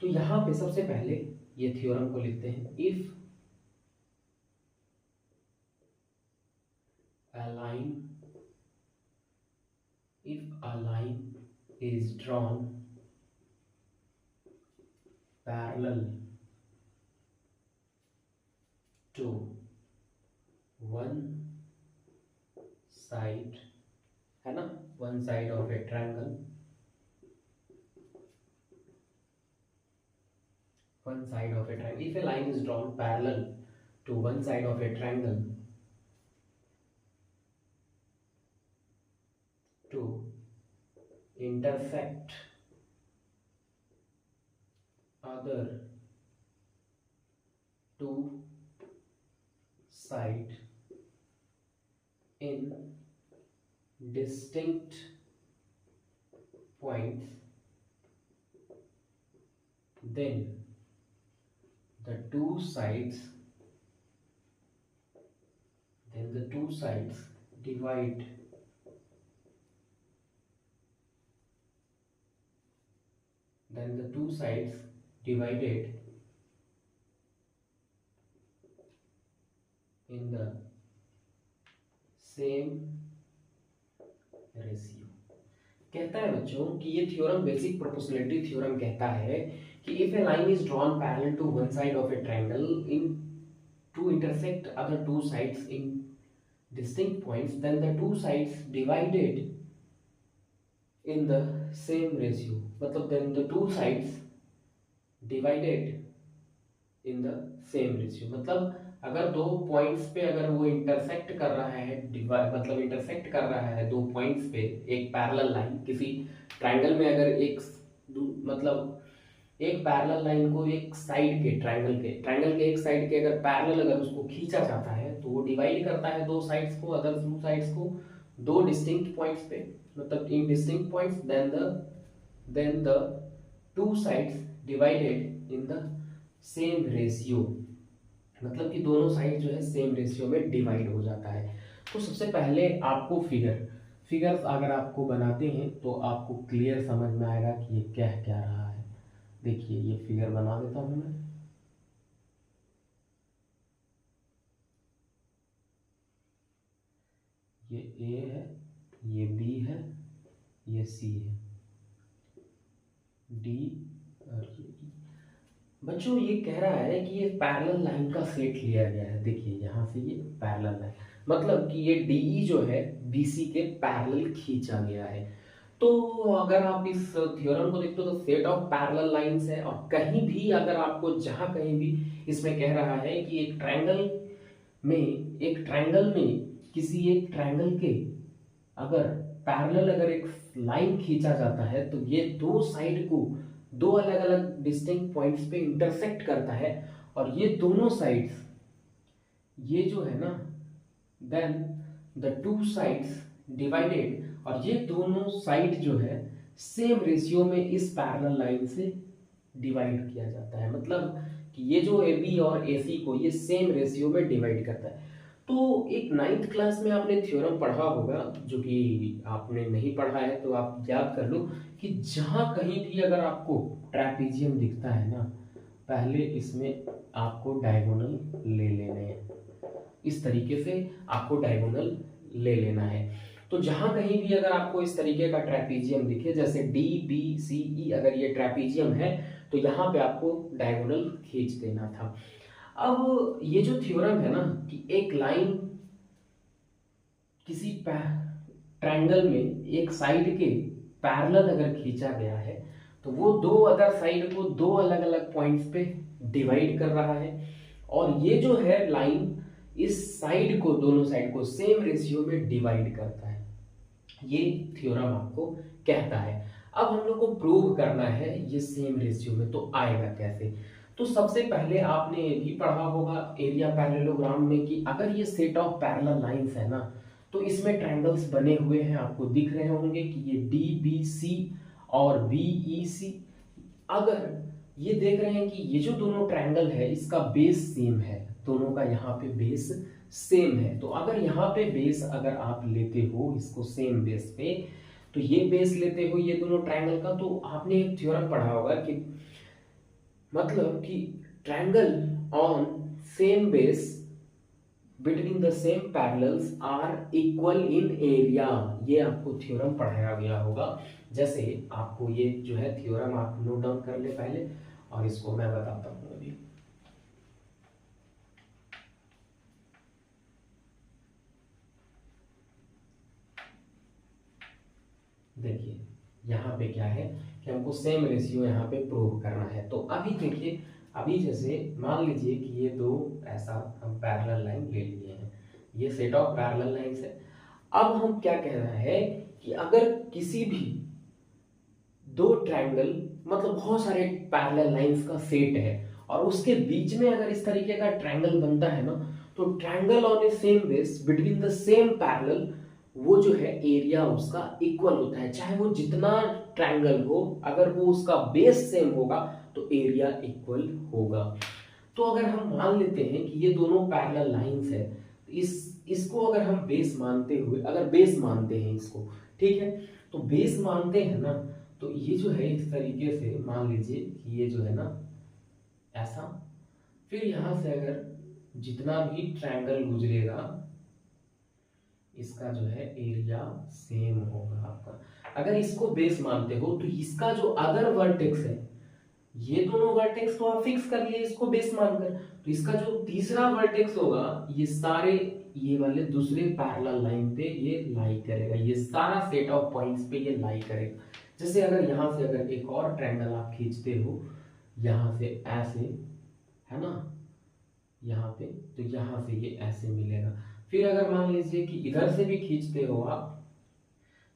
तो यहाँ पे सबसे पहले ये थ्योरम को लिखते हैं, if a line is drawn parallel to one side, है ना, one side of a triangle, if a line is drawn parallel to one side of a triangle to intersect other two sides in distinct points, then the two sides divide divided in the same ratio. कहता है बच्चों कि ये theorem basic proportionality theorem कहता है कि if a line is drawn parallel to one side of a triangle in to intersect other two sides in distinct points, then the two sides divided in the same ratio, मतलब then the two sides divided in the same ratio, मतलब अगर दो points पे अगर वो intersect कर रहा है, मतलब इंटरसेक्ट कर रहा है दो पॉइंट्स पे एक पैरेलल लाइन, किसी ट्रायंगल में अगर एक मतलब एक पैरेलल लाइन को एक साइड के ट्रायंगल के एक साइड के अगर पैरेलल अगर उसको खींचा जाता है तो वो डिवाइड करता है दो साइड्स को, अदर टू साइड्स को दो डिस्टिंक्ट पॉइंट्स पे, मतलब in distinct points, then the two sides divided in the same ratio, मतलब कि दोनों साइड जो है सेम रेशियो में डिवाइड हो जाता है। तो सबसे पहले आपको फिगर्स अगर आपको बनाते हैं तो आपको क्लियर समझ में आएगा कि ये क्या रहा है। देखिए ये फिगर बना देता हूं मैं, ये A है, ये B है, ये C है, D और ये E। बच्चों ये कह रहा है कि ये पैरेलल लाइन का सेट लिया गया है। देखिए यहाँ से ये पैरेलल है, मतलब कि ये DE जो है BC के पैरेलल खींचा गया है। तो अगर आप इस थ्योरम को देखते हो तो सेट ऑफ पैरेलल लाइंस है, और कहीं भी अगर आपको जहां कहीं भी इसमें कह रहा है कि एक ट्रायंगल में किसी एक ट्रायंगल के अगर पैरेलल अगर एक लाइन खींचा जाता है तो ये दो साइड को दो अलग अलग डिस्टिंक्ट पॉइंट्स पे इंटरसेक्ट करता है और ये दोनों साइड्स, ये जो है ना, then the two sides divided, और ये दोनों साइड जो है सेम रेशियो में इस पैरेलल लाइन से डिवाइड किया जाता है। मतलब कि ये जो ए बी और ए सी को ये सेम रेशियो में डिवाइड करता है। तो एक 9th क्लास में आपने थ्योरम पढ़ा होगा, जो कि आपने नहीं पढ़ा है तो आप याद कर लो कि जहां कहीं भी अगर आपको ट्रेपीजियम दिखता है ना, पहले इसमें आपको डायगोनल ले लेने हैं। इस तरीके से आपको डायगोनल ले लेना है। तो जहां कहीं भी अगर आपको इस तरीके का ट्रेपीजियम दिखे, जैसे डी बी सी ई, अगर ये ट्रेपीजियम है तो यहाँ पे आपको डायगोनल खींच देना था। अब ये जो थ्योरम है ना कि एक लाइन किसी ट्रायंगल में एक साइड के पैरेलल अगर खींचा गया है तो वो दो अदर साइड को दो अलग अलग पॉइंट्स पे डिवाइड कर रहा है, और ये जो है लाइन इस साइड को, दोनों साइड को सेम रेशियो में डिवाइड करता है। ये थ्योरम आपको कहता है। अब हम लोग को प्रूव करना है ये सेम रेशियो में, तो आएगा कैसे? तो सबसे पहले आपने ये भी पढ़ा होगा एरिया पैरेललोग्राम में कि अगर ये सेट ऑफ पैरेलल लाइंस है ना, तो इसमें ट्रायंगल्स बने हुए हैं, आपको दिख रहे होंगे कि ये डी बी सी और बी ई सी। अगर ये देख रहे हैं कि ये जो दोनों ट्रायंगल है इसका बेस सेम है, दोनों का यहाँ पे बेस सेम है, तो अगर यहाँ पे बेस अगर आप लेते हो इसको सेम बेस पे, तो ये बेस लेते हो ये दोनों ट्रायंगल का, तो आपने एक थ्योरम पढ़ा होगा कि मतलब कि triangle on same base between the same parallels are equal in area. ये आपको थ्योरम पढ़ाया गया होगा। जैसे आपको ये जो है थ्योरम आप नोट डाउन कर ले पहले, और इसको मैं बताता हूँ अभी। देखिए यहाँ पे क्या है कि हमको सेम रेशियो यहाँ पे प्रूव करना है। तो अभी देखिए, अभी जैसे मान लीजिए कि ये दो ऐसा हम पैरेलल लाइन ले लिए हैं, ये सेट ऑफ पैरेलल लाइंस है। अब हम क्या कह रहे हैं कि अगर किसी भी दो ट्रायंगल, मतलब बहुत सारे पैरेलल लाइंस का सेट है, और उसके बीच में अगर इस तरीके का ट्रायंगल बनता है ना, तो triangle on a same base between the same parallel, वो जो है एरिया उसका इक्वल होता है। चाहे वो जितना ट्रायंगल हो, अगर वो उसका बेस सेम होगा तो एरिया इक्वल होगा। तो अगर हम मान लेते हैं कि ये दोनों पैरेलल लाइंस है, इसको अगर हम बेस मानते हुए, अगर बेस मानते हैं इसको, ठीक है, तो बेस मानते हैं ना, तो ये जो है इस तरीके से मान लीजिए कि ये जो है ना ऐसा, फिर यहां से अगर जितना भी ट्रायंगल गुजरेगा इसका जो है एरिया सेम होगा आपका। अगर इसको बेस मानते हो तो इसका जो अदर वर्टेक्स है, ये दोनों वर्टेक्स तो आप फिक्स कर लिए इसको बेस मानकर, तो इसका जो तीसरा वर्टेक्स होगा ये सारे ये वाले दूसरे पैरेलल लाइन पे ये लाई करेगा, ये सारा सेट ऑफ पॉइंट्स पे ये लाई करेगा। जैसे अगर यहां से अगर एक और ट्रायंगल आप खींचते हो यहां से ऐसे, है ना, यहाँ पे, तो यहाँ से ये ऐसे मिलेगा। फिर अगर मान लीजिए कि इधर से भी खींचते हो आप,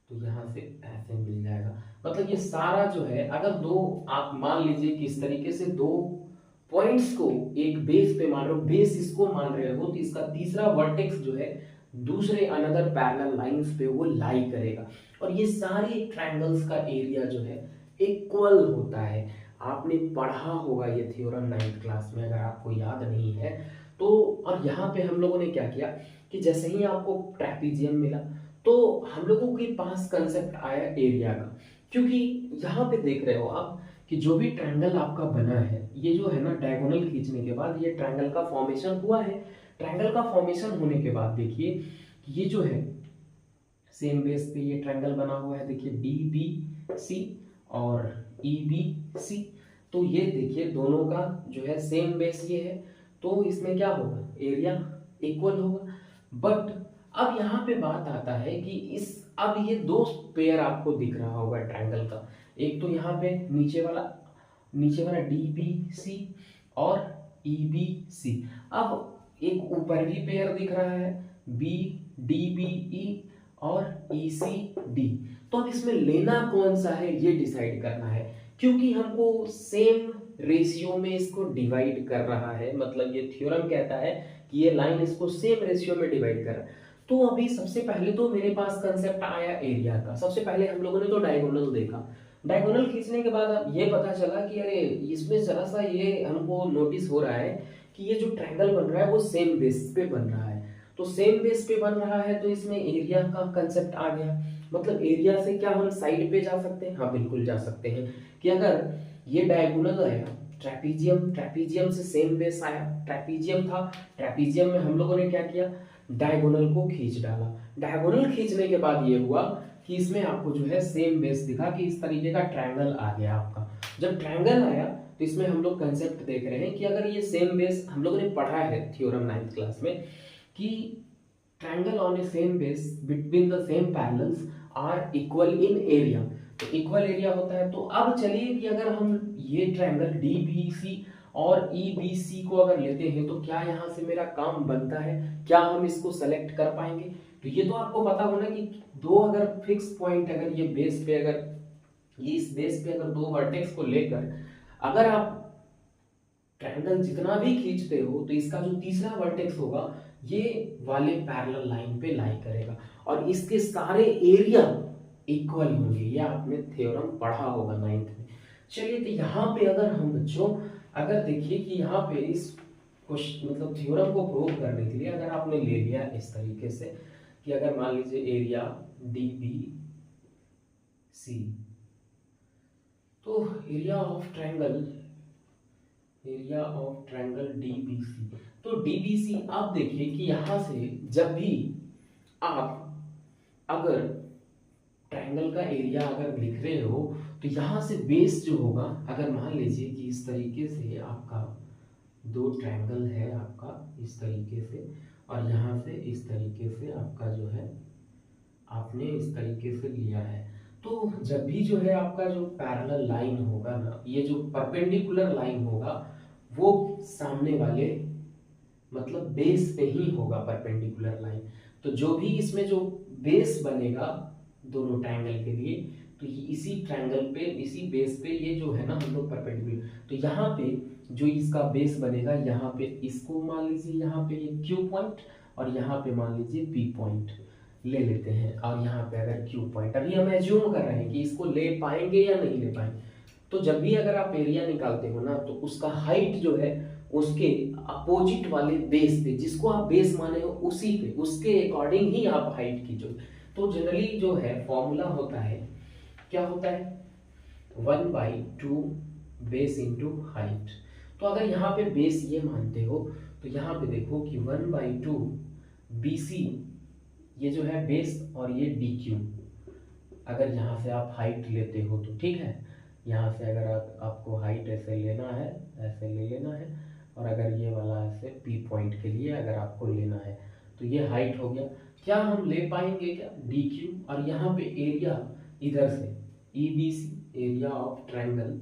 तो यहाँ से ऐसे मिल जाएगा। मतलब ये सारा जो है, अगर दो आप मान लीजिए कि इस तरीके से दो पॉइंट्स को एक बेस पे मान रहे हो, बेस इसको मान रहे हो, तो इसका तीसरा वर्टेक्स जो है दूसरे अनदर पैरेलल लाइंस पे वो लाई करेगा, और ये सारे ट्रायंगल्स का एरिया जो है इक्वल होता है। आपने पढ़ा होगा ये थ्योरम 9th क्लास में, अगर आपको याद नहीं है तो। और यहाँ पे हम लोगों ने क्या किया कि जैसे ही आपको ट्रेपीजियम मिला तो हम लोगों के पास कंसेप्ट आया एरिया का, क्योंकि यहाँ पे देख रहे हो आप कि जो भी ट्रायंगल आपका बना है, ये जो है ना डायगोनल खींचने के बाद ये ट्रायंगल का फॉर्मेशन हुआ है। ट्रायंगल का फॉर्मेशन होने के बाद देखिए कि ये जो है सेम बेस पे ये ट्रायंगल बना हुआ है, देखिए डी बी सी और ई बी सी। तो ये देखिए दोनों का जो है सेम बेस ये है, तो इसमें क्या होगा, एरिया इक्वल होगा। बट अब यहाँ पे बात आता है कि इस, अब ये दो पेयर आपको दिख रहा होगा ट्रायंगल का, एक तो यहाँ पे नीचे वाला डी बी सी और ई बी सी। अब एक ऊपर भी पेयर दिख रहा है बी डी बी ई और ई सी डी। तो अब इसमें लेना कौन सा है ये डिसाइड करना है क्योंकि हमको सेम रेशियो में इसको डिवाइड कर रहा है, मतलब ये थ्योरम कहता है कि ये लाइन इसको सेम रेशियो में डिवाइड कर रहा है। तो अभी सबसे पहले तो मेरे पास कंसेप्ट आया एरिया का। सबसे पहले हम लोगों ने तो डायगोनल देखा, डायगोनल खींचने के बाद अब ये पता चला कि अरे इसमें जरा सा ये हमको नोटिस हो रहा है कि ये जो ट्रायंगल बन रहा है वो सेम बेस पे बन रहा है। तो सेम बेस पे बन रहा है तो इसमें एरिया का कंसेप्ट आ गया। मतलब एरिया से क्या हम साइड पे जा सकते हैं? हाँ बिल्कुल जा सकते हैं। कि अगर ये डायगोनल आया ट्रेपीजियम, ट्रेपीजियम से सेम बेस आया, ट्रेपीजियम था, ट्रेपीजियम में हम लोगों ने क्या किया, डायगोनल को खींच डाला। डायगोनल खींचने के बाद ये हुआ कि इसमें आपको जो है सेम बेस दिखा कि इस तरीके का ट्रायंगल आ गया आपका। जब ट्रायंगल आया तो इसमें हम लोग कंसेप्ट देख रहे हैं कि अगर ये सेम बेस, हम लोगों ने पढ़ा है थ्योरम 9th क्लास में कि triangle on a same base between the same parallels are equal in area. तो इक्वल एरिया होता है। तो अब चलिए कि अगर हम ये ट्रायंगल DBC और EBC को अगर लेते हैं तो क्या यहाँ से मेरा काम बनता है? क्या हम इसको सेलेक्ट कर पाएंगे? तो ये तो आपको पता होना कि दो अगर फिक्स पॉइंट, अगर ये बेस पे, अगर ये इस बेस पे अगर दो वर्टेक्स को लेकर अगर आप ट्रायंगल जितना भी खींचते हो तो इसका जो तीसरा वर्टेक्स होगा ये वाले पैरेलल लाइन पे लाई करेगा और इसके सारे एरिया इक्वल होंगे। ये आपने थ्योरम पढ़ा होगा 9th में। चलिए तो यहाँ पे अगर हम बच्चों अगर देखिए कि यहाँ पे इस मतलब थ्योरम को प्रूव करने के लिए अगर आपने ले लिया इस तरीके से कि अगर मान लीजिए एरिया DBC, तो एरिया ऑफ ट्रायंगल DBC, तो DBC आप देखिए कि यहां से जब भी आप अगर ट्रायंगल का एरिया अगर लिख रहे हो तो यहां से बेस जो होगा, अगर मान लीजिए कि इस तरीके से आपका दो ट्रायंगल है आपका इस तरीके से और यहाँ से इस तरीके से आपका जो है आपने इस तरीके से लिया है, तो जब भी जो है आपका जो पैरेलल लाइन होगा ना, ये जो परपेंडिकुलर लाइन होगा वो सामने वाले मतलब बेस पे ही होगा परपेंडिकुलर लाइन। तो जो भी इसमें जो बेस बनेगा दोनों ट्रायंगल के लिए, तो इसी ट्रायंगल पे इसी बेस पे ये जो है ना हम लोग परपेंडिकुलर, तो यहाँ पे जो इसका बेस बनेगा यहाँ पे इसको मान लीजिए यहाँ पे ये Q पॉइंट और यहाँ पे मान लीजिए P पॉइंट ले लेते हैं और यहाँ पे अगर Q पॉइंट, अभी हम एज्यूम कर रहे हैं कि इसको ले पाएंगे या नहीं ले पाएंगे। तो जब भी अगर आप एरिया निकालते हो ना तो उसका हाइट जो है उसके अपोजिट वाले बेस पे, जिसको आप बेस माने हो उसी पे उसके अकॉर्डिंग ही आप हाइट खींचोगे। तो जनरली जो है फॉर्मूला होता है, क्या होता है, 1/2 बेस इंटू हाइट। तो अगर यहाँ पे बेस ये मानते हो तो यहाँ पे देखो कि 1/2 BC ये जो है बेस और ये DQ, अगर यहाँ से आप हाइट लेते हो तो ठीक है, यहाँ से अगर आपको हाइट ऐसे लेना है, ऐसे ले लेना है, और अगर ये वाला ऐसे P पॉइंट के लिए अगर आपको लेना है तो ये हाइट हो गया। क्या हम ले पाएंगे क्या DQ, और यहाँ पे एरिया इधर से EBC, area of triangle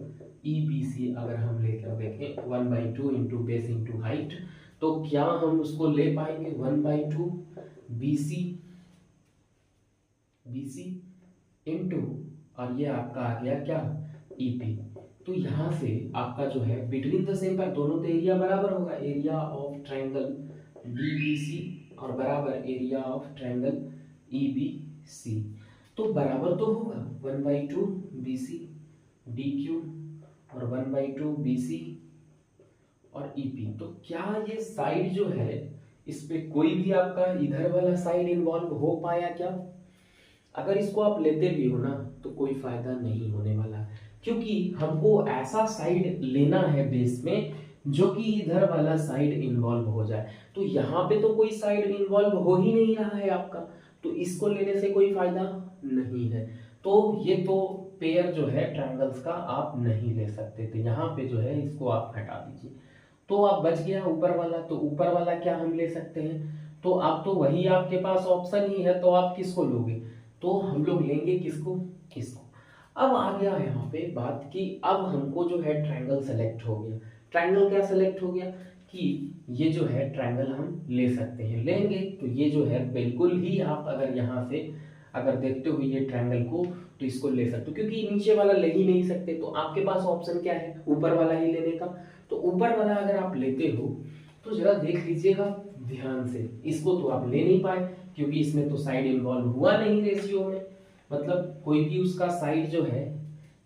EBC अगर हम लेकर देखें 1/2 इंटू बेस इंटू हाइट, तो क्या हम उसको ले पाएंगे 1/2 BC इंटू और ये आपका आ गया क्या EP। तो यहाँ से आपका जो है बिटवीन द सेम पर दोनों तो एरिया बराबर होगा, एरिया ऑफ ट्रायंगल DBC और बराबर एरिया ऑफ ट्रायंगल EBC, तो बराबर तो होगा 1/2 BC DQ और 1/2 BC और EP। तो क्या ये साइड जो है इस पे कोई भी आपका इधर वाला साइड इन्वॉल्व हो पाया क्या? अगर इसको आप लेते भी हो ना तो कोई फायदा नहीं होने वाला, क्योंकि हमको ऐसा साइड लेना है बेस में जो कि इधर वाला साइड इन्वॉल्व हो जाए। तो यहाँ पे तो कोई साइड इन्वॉल्व हो ही नहीं रहा है आपका, तो इसको लेने से कोई फायदा नहीं है। तो ये तो पेयर जो है ट्रायंगल्स का आप नहीं ले सकते थे, यहाँ पे जो है इसको आप हटा दीजिए। तो आप बच गया ऊपर वाला, तो ऊपर वाला क्या हम ले सकते हैं, तो आप तो वही आपके पास ऑप्शन ही है, तो आप किसको लोगे, तो हम लोग लेंगे किसको, किसको। अब आ गया यहाँ पे बात कि अब हमको जो है ट्रायंगल सेलेक्ट हो गया। ट्रायंगल क्या सेलेक्ट हो गया कि ये जो है ट्रायंगल हम ले सकते हैं, लेंगे तो ये जो है बिल्कुल ही आप अगर यहाँ से अगर देखते हो ये ट्रायंगल को, तो इसको ले सकते हो, क्योंकि नीचे वाला ले ही नहीं सकते तो आपके पास ऑप्शन क्या है, ऊपर वाला ही लेने का। तो ऊपर वाला अगर आप लेते हो तो जरा देख लीजिएगा ध्यान से, इसको तो आप ले नहीं पाए क्योंकि इसमें तो साइड इन्वॉल्व हुआ नहीं रेशियो में, मतलब कोई भी उसका साइड जो है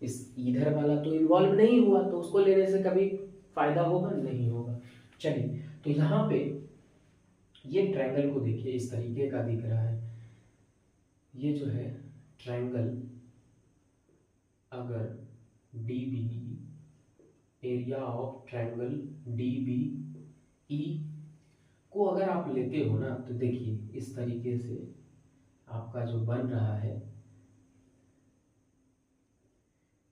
इस इधर वाला तो इन्वॉल्व नहीं हुआ, तो उसको लेने से कभी फायदा होगा नहीं होगा। चलिए, तो यहाँ पे ये ट्रायंगल को देखिए, इस तरीके का दिख रहा है। ये जो है ट्रायंगल, अगर D B, area of triangle D B E को अगर आप लेते हो ना, तो देखिए इस तरीके से आपका जो बन रहा है,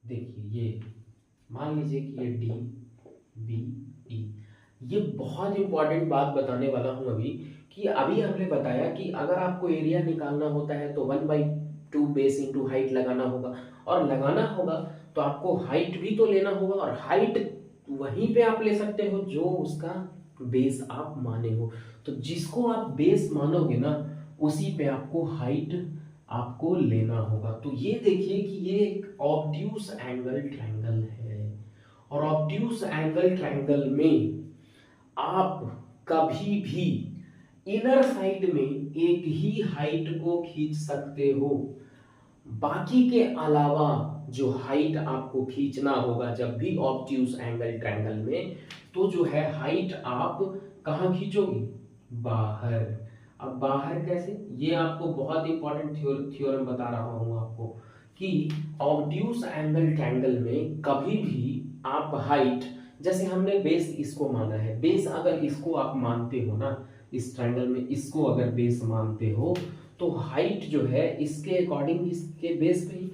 देखिए ये मान लीजिए कि ये डी बी ई। ये बहुत इंपॉर्टेंट बात बताने वाला हूं अभी, कि अभी हमने बताया कि अगर आपको एरिया निकालना होता है तो 1/2 बेस इंटू हाइट लगाना होगा, और लगाना होगा तो आपको हाइट भी तो लेना होगा, और हाइट वहीं पे आप ले सकते हो जो उसका बेस आप माने हो। तो जिसको आप बेस मानोगे ना उसी पे आपको हाइट आपको लेना होगा। तो ये देखिए कि ये एक ऑब्ट्यूस एंगल ट्रायंगल है, और ऑब्ट्यूस एंगल ट्रायंगल में आप कभी भी इनर साइड में एक ही हाइट को खींच सकते हो, बाकी के अलावा जो हाइट आपको खींचना होगा जब भी ऑब्ट्यूस एंगल ट्रायंगल में, तो जो है हाइट आप कहां खींचोगे, बाहर। अब बाहर कैसे, ये आपको बहुत इंपॉर्टेंट थ्योरम बता रहा हूं आपको, कि ऑब्ट्यूस एंगल ट्रायंगल में कभी भी आप हाइट, जैसे हमने बेस इसको माना है, बेस अगर इसको आप मानते हो ना, इस ट्रायंगल में इसको अगर बेस मानते हो, तो हाइट जो है इसके अकॉर्डिंग इसके बेस पे ही,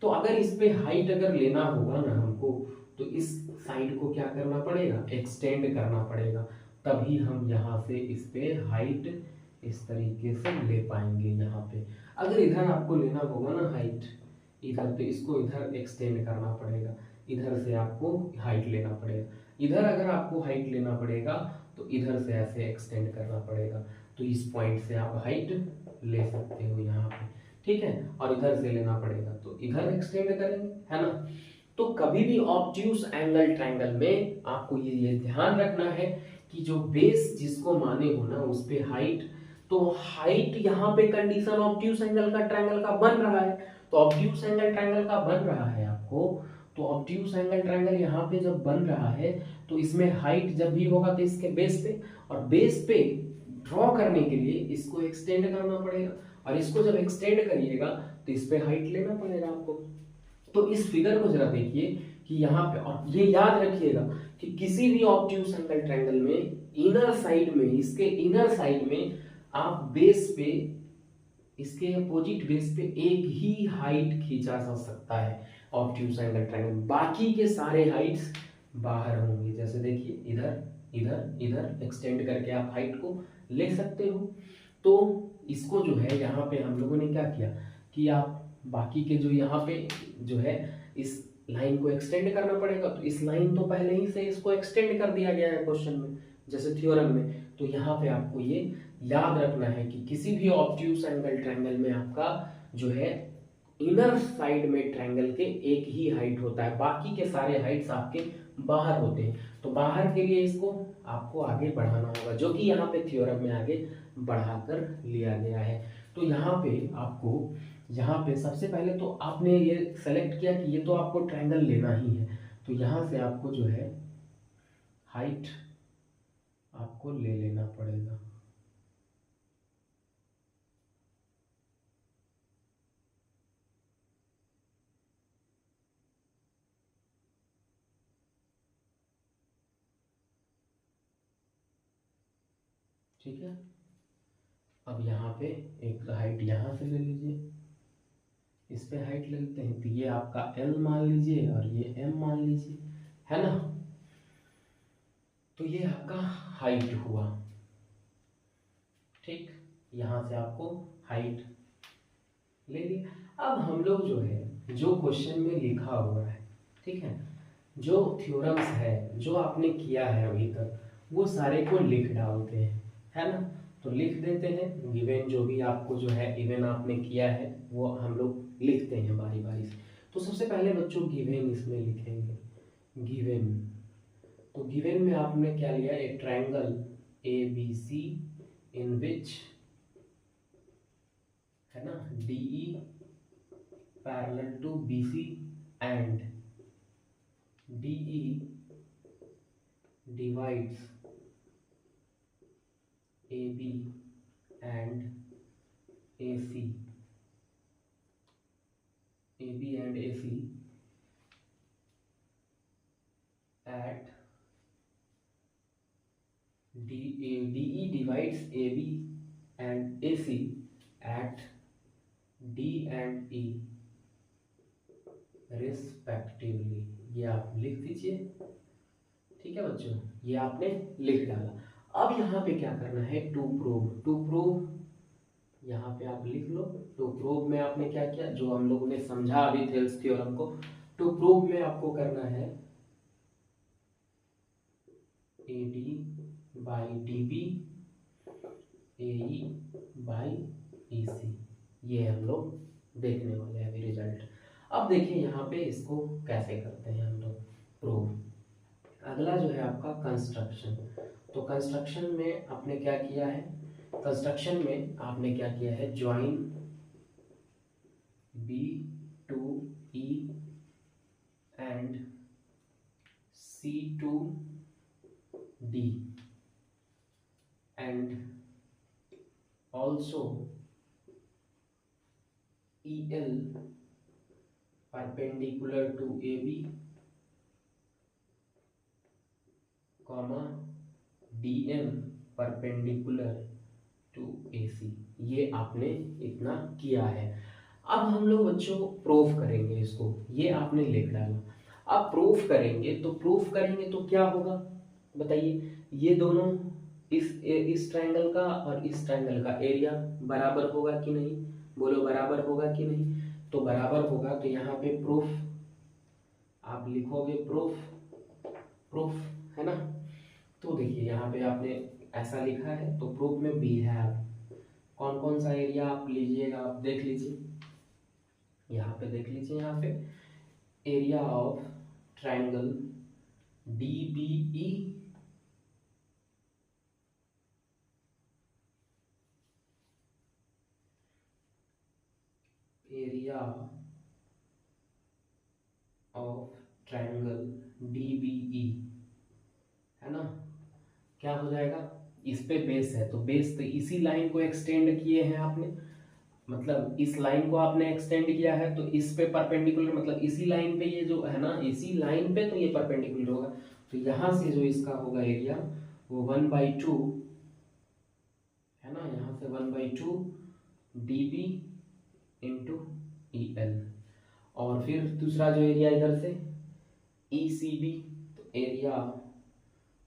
तो अगर इस पे हाइट अगर लेना होगा ना हमको, तो इस साइड को क्या करना पड़ेगा, एक्सटेंड करना पड़ेगा, तभी हम यहाँ से इस पे हाइट इस तरीके से ले पाएंगे। यहाँ पे अगर इधर आपको लेना होगा ना हाइट इधर, तो इसको इधर एक्सटेंड करना पड़ेगा, इधर से आपको हाइट लेना पड़ेगा। इधर अगर आपको हाइट लेना पड़ेगा तो इधर से ऐसे एक्सटेंड करना पड़ेगा, तो इस पॉइंट से आप हाइट ले सकते हो यहाँ पे, ठीक है। और इधर से लेना पड़ेगा तो इधर एक्सटेंड करेंगे, है ना। तो कभी भी ऑब्ट्यूस एंगल ट्रायंगल में आपको ये ध्यान रखना है कि जो बेस जिसको माने हो ना उस पे हाइट, तो हाइट यहाँ पे कंडीशन ऑब्ट्यूस एंगल का ट्रायंगल का बन रहा है, तो ऑब्ट्यूस एंगल ट्रायंगल का बन रहा है आपको, तो ऑब्ट्यूस एंगल ट्रायंगल यहाँ पे जब बन रहा है तो इसमें हाइट जब भी होगा तो इसके बेस पे, और बेस पे ड्रॉ करने के लिए इसको एक्सटेंड करना पड़ेगा, और इसको जब एक्सटेंड करिएगा तो इस पे हाइट लेना पड़ेगा आपको। तो इस फिगर को जरा देखिए कि यहाँ पे, और ये याद रखिएगा कि किसी भी ऑब्ट्यूस एंगल ट्रायंगल में इनर साइड में, इसके इनर साइड में आप बेस पे, इसके अपोजिट बेस पे एक ही हाइट खींचा जा सकता है ऑब्ट्यूस एंगल ट्रायंगल, बाकी के सारे हाइट्स बाहर होंगे। जैसे देखिए इधर इधर इधर एक्सटेंड करके आप हाइट को ले सकते हो। तो इसको जो है यहाँ पे हम लोगों ने क्या किया कि आप बाकी के जो यहाँ पे जो है इस लाइन को एक्सटेंड करना पड़ेगा, तो इस लाइन तो पहले ही से इसको एक्सटेंड कर दिया गया है क्वेश्चन में, जैसे थ्योरम में। तो यहाँ पे आपको ये याद रखना है कि किसी भी ऑब्ट्यूस एंगल ट्रायंगल में आपका जो है इनर साइड में ट्रायंगल के एक ही हाइट होता है, बाकी के सारे हाइट्स आपके बाहर होते हैं। तो बाहर के लिए इसको आपको आगे बढ़ाना होगा, जो कि यहाँ पे थ्योरम में आगे बढ़ाकर लिया गया है। तो यहाँ पे आपको, यहाँ पे सबसे पहले तो आपने ये सेलेक्ट किया कि ये तो आपको ट्रायंगल लेना ही है, तो यहाँ से आपको जो है हाइट आपको ले लेना पड़ेगा। ठीक है, अब यहाँ पे एक हाइट यहाँ से ले लीजिए, इस पे हाइट ले लेते हैं, तो ये आपका L मान लीजिए और ये M मान लीजिए, है ना। तो ये आपका हाइट हुआ, ठीक। यहाँ से आपको हाइट ले लिया। अब हम लोग जो है, जो क्वेश्चन में लिखा हुआ है, ठीक है, जो थ्योरम्स है जो आपने किया है अभी तक, वो सारे को लिख डालते हैं, है ना। तो लिख देते हैं, गिवन जो भी आपको जो है इवन आपने किया है वो हम लोग लिखते हैं बारी बारी से। तो सबसे पहले बच्चों गिवन इसमें लिखेंगे, गिवन। तो गिवन में आपने क्या लिया, एक triangle A B C in which, है ना, D E parallel to B C and D E divides A B and A C, A B and A C at DE divides AB and AC at D and E respectively। ये आप लिख दीजिए, ठीक है बच्चों, ये आपने लिख डाला। अब यहाँ पे क्या करना है, टू प्रूव। टू प्रूव यहाँ पे आप लिख लो। टू प्रूव में आपने क्या किया, जो हम लोगों ने समझा अभी थेल्स थ्योरम को। टू प्रूव में आपको करना है AD by DB AE by EC, ये हम लोग देखने वाले हैं अभी रिजल्ट। अब देखिए यहाँ पे इसको कैसे करते हैं हम लोग प्रूव। अगला जो है आपका कंस्ट्रक्शन। तो कंस्ट्रक्शन में आपने क्या किया है, कंस्ट्रक्शन में आपने क्या किया है, join B to E and C to D and also EL perpendicular to AB, comma DM perpendicular to AC। ये आपने इतना किया है। अब हम लोग बच्चों प्रूफ करेंगे इसको, ये आपने लिख डाला। अब प्रूफ करेंगे तो क्या होगा बताइए, ये दोनों इस ट्रायंगल का और इस ट्रायंगल का एरिया बराबर होगा कि नहीं, बोलो बराबर होगा कि नहीं। तो बराबर होगा, तो यहाँ पे प्रूफ आप लिखोगे, प्रूफ है ना। तो देखिए यहाँ पे आपने ऐसा लिखा है, तो प्रूफ में बी है। कौन कौन सा एरिया आप लीजिएगा, आप देख लीजिए, यहाँ पे देख लीजिए, यहाँ पे area of triangle DBE area of triangle DBE, है ना, क्या हो जाएगा, इस पे बेस है, तो बेस तो इसी लाइन को एक्सटेंड किए हैं आपने, मतलब इस लाइन को आपने एक्सटेंड किया है, तो इस पे परपेंडिकुलर, मतलब इसी लाइन पे ये जो है ना, इसी लाइन पे तो ये परपेंडिकुलर होगा। तो यहाँ से जो इसका होगा एरिया वो 1/2 है ना, यहाँ से 1/2 DB इंटू EL। और फिर दूसरा जो एरिया इधर से ECB, तो एरिया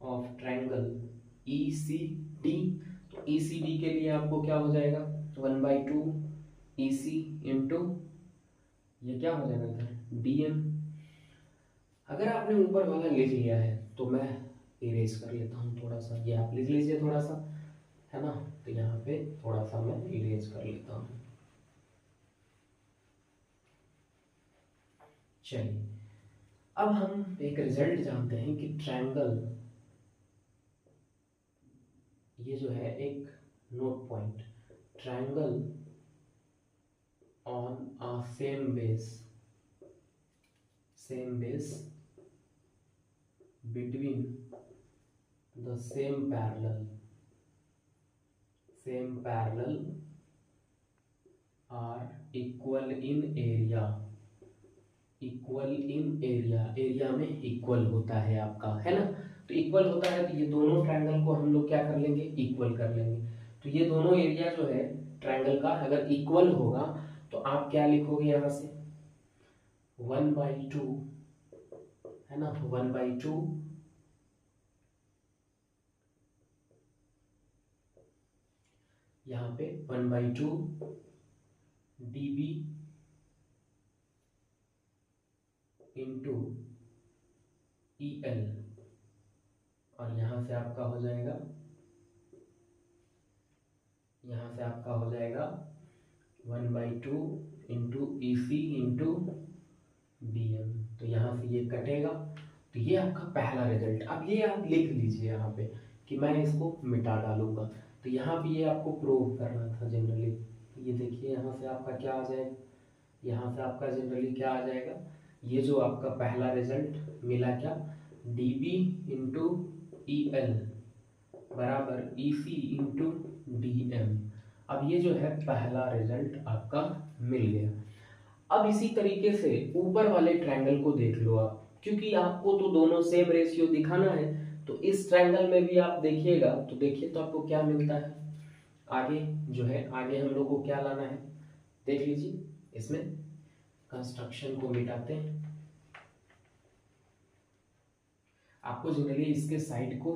ऑफ ट्रायंगल ECD, तो ECD के लिए आपको क्या हो जाएगा, 1/2 EC इंटू ये क्या हो जाएगा इधर DM। अगर आपने ऊपर वाला लिख लिया है तो मैं इरेज कर लेता हूँ थोड़ा सा, ये आप लिख लीजिए थोड़ा सा, है ना। तो यहाँ पे थोड़ा सा मैं इरेज कर लेता हूँ। चलिए, अब हम एक रिजल्ट जानते हैं कि ट्रायंगल, ये जो है एक note point, triangle on a same base between the same parallel are equal in area, area में इक्वल होता है आपका, है ना। तो इक्वल होता है, तो ये दोनों ट्रायंगल को हम लोग क्या कर लेंगे, इक्वल कर लेंगे। तो ये दोनों एरिया जो है ट्रायंगल का अगर इक्वल होगा तो आप क्या लिखोगे, यहाँ से 1/2 है ना, 1/2 यहाँ पे 1/2 DB इंटू EL, और यहाँ से आपका हो जाएगा, 1/2 इंटू ई सी इंटू डी एम। तो यहाँ से ये कटेगा, तो ये आपका पहला रिजल्ट। अब ये आप लिख लीजिए यहाँ पे कि मैं इसको मिटा डालूंगा। तो यहाँ पे ये आपको प्रूव करना था जनरली। तो ये देखिए यहाँ से आपका क्या आ जाएगा, यहाँ से आपका जनरली क्या आ जाएगा, ये जो आपका पहला रिजल्ट मिला क्या, D B into E L बराबर E C into D M. अब ये जो है पहला रिजल्ट आपका मिल गया। अब इसी तरीके से ऊपर वाले ट्रायंगल को देख लो आप, क्योंकि आपको तो दोनों सेम रेशियो दिखाना है। तो इस ट्रायंगल में भी आप देखिएगा, तो देखिए तो आपको क्या मिलता है। आगे जो है, आगे हम लोग को क्या लाना है देख लीजिए। इसमें कंस्ट्रक्शन को मिटाते हैं। आपको जनरली इसके साइड को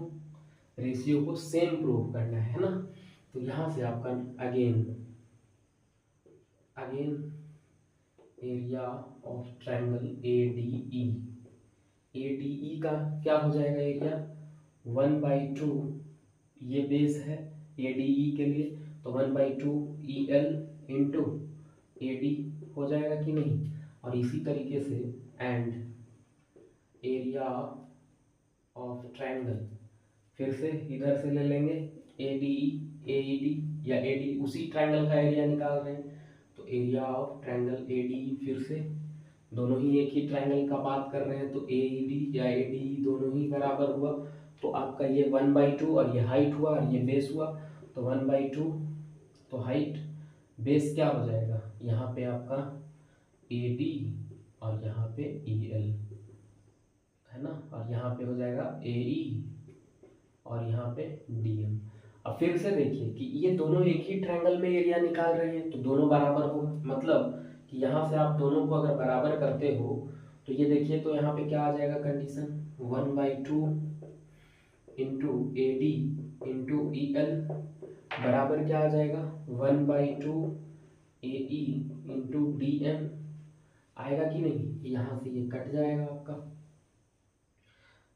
रेशियो को सेम प्रूव करना है ना। तो यहां से आपका again area of triangle ADE, ADE का क्या हो जाएगा एरिया, 1/2, ये बेस है ADE के लिए, तो 1/2 EL इंटू AD हो जाएगा कि नहीं। और इसी तरीके से एंड एरिया ऑफ ट्रायंगल फिर से इधर से ले लेंगे ADE AED या AD, उसी ट्रायंगल का एरिया निकाल रहे हैं। तो एरिया ऑफ ट्रायंगल ADE फिर से, दोनों ही एक ही ट्रायंगल का बात कर रहे हैं, तो AED या ADE दोनों ही बराबर हुआ। तो आपका ये 1/2 और ये हाइट हुआ और ये बेस हुआ, तो 1/2 तो हाइट, बेस क्या हो जाएगा यहाँ पे आपका AD और यहाँ पे EL है ना, और यहाँ पे हो जाएगा AE और यहाँ पे DM। अब फिर से देखिए कि ये दोनों एक ही ट्रायंगल में एरिया निकाल रहे हैं, तो दोनों बराबर होगा। मतलब कि यहाँ से आप दोनों को अगर बराबर करते हो तो ये देखिए, तो यहाँ पे क्या आ जाएगा condition, 1/2 into AD into EL बराबर क्या आ जाएगा, 1/2 AE इंटू DM आएगा कि नहीं। यहाँ से ये कट जाएगा आपका।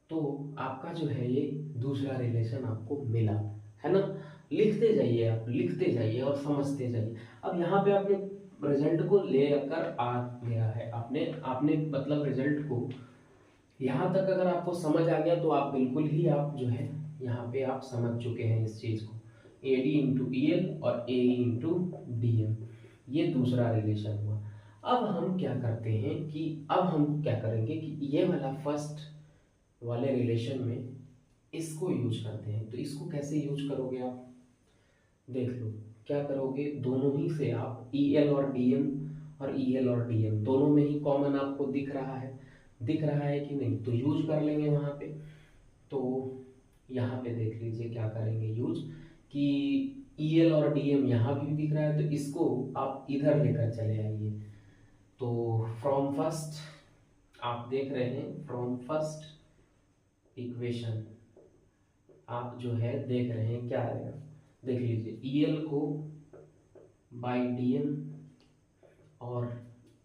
तो आपका जो है ये दूसरा रिलेशन आपको मिला है ना। लिखते जाइए, आप लिखते जाइए और समझते जाइए। अब यहाँ पे आपने रिजल्ट को लेकर आ गया है, आपने आपने मतलब रिजल्ट को यहाँ तक अगर आपको समझ आ गया तो आप बिल्कुल ही आप जो है यहाँ पे आप समझ चुके हैं इस चीज को। AD इंटू EL और AE इंटू DM, ये दूसरा रिलेशन हुआ। अब हम क्या करते हैं कि अब हम क्या करेंगे कि ये वाला फर्स्ट वाले रिलेशन में इसको यूज करते हैं। तो इसको कैसे यूज करोगे आप देख लो। क्या करोगे, दोनों ही से आप EL और DM और EL और DM दोनों में ही कॉमन आपको दिख रहा है, दिख रहा है कि नहीं, तो यूज कर लेंगे वहां पे। तो यहाँ पे देख लीजिए क्या करेंगे यूज, कि EL और DM यहाँ भी दिख रहा है, तो इसको आप इधर लेकर चले आइए। तो फ्रॉम फर्स्ट आप देख रहे हैं, फ्रॉम फर्स्ट इक्वेशन आप जो है देख रहे हैं क्या आएगा, देख लीजिए EL को बाई DM और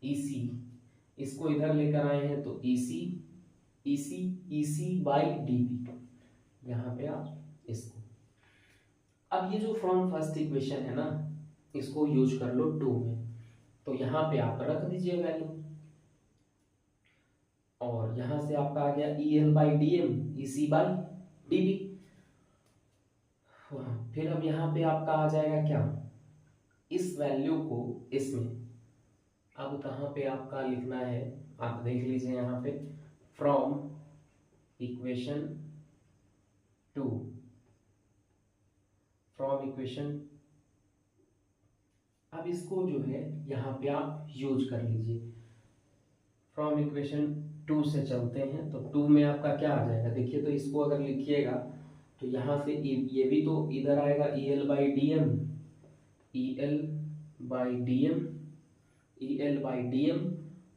EC, इसको इधर लेकर आए हैं तो EC बाई DB, यहाँ पे आप इसको। अब ये जो फ्रॉम फर्स्ट इक्वेशन है ना, इसको यूज कर लो 2 में। तो यहाँ पे आप रख दीजिए वैल्यू, और यहाँ से आपका आ गया EL by DM, EC by DB। फिर अब यहाँ पे आपका आ जाएगा क्या, इस वैल्यू को इसमें, अब कहाँ पे आपका लिखना है आप देख लीजिए यहाँ पे, फ्रॉम इक्वेशन 2, फ्रॉम इक्वेशन। अब इसको जो है यहाँ पे आप यूज कर लीजिए। फ्रॉम इक्वेशन 2 से चलते हैं, तो 2 में आपका क्या आ जाएगा देखिए, तो इसको अगर लिखिएगा तो यहाँ से ये भी तो इधर आएगा EL by DM, EL by DM, EL by DM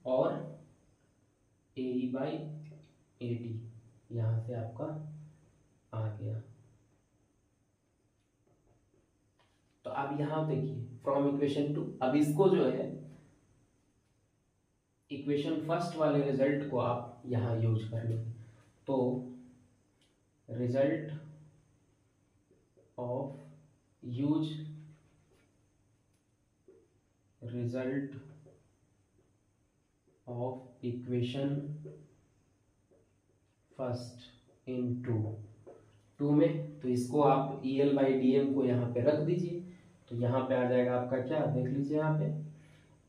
और AE बाई AD, यहाँ से आपका आ गया। तो अब यहाँ देखिए फ्रॉम इक्वेशन 2, अब इसको जो है इक्वेशन फर्स्ट वाले रिजल्ट को आप यहाँ यूज कर लेंगे। तो result of use result of equation first in two में, तो इसको आप EL/DM को यहाँ पे रख दीजिए। तो यहाँ पे आ जाएगा आपका क्या, देख लीजिए यहाँ पे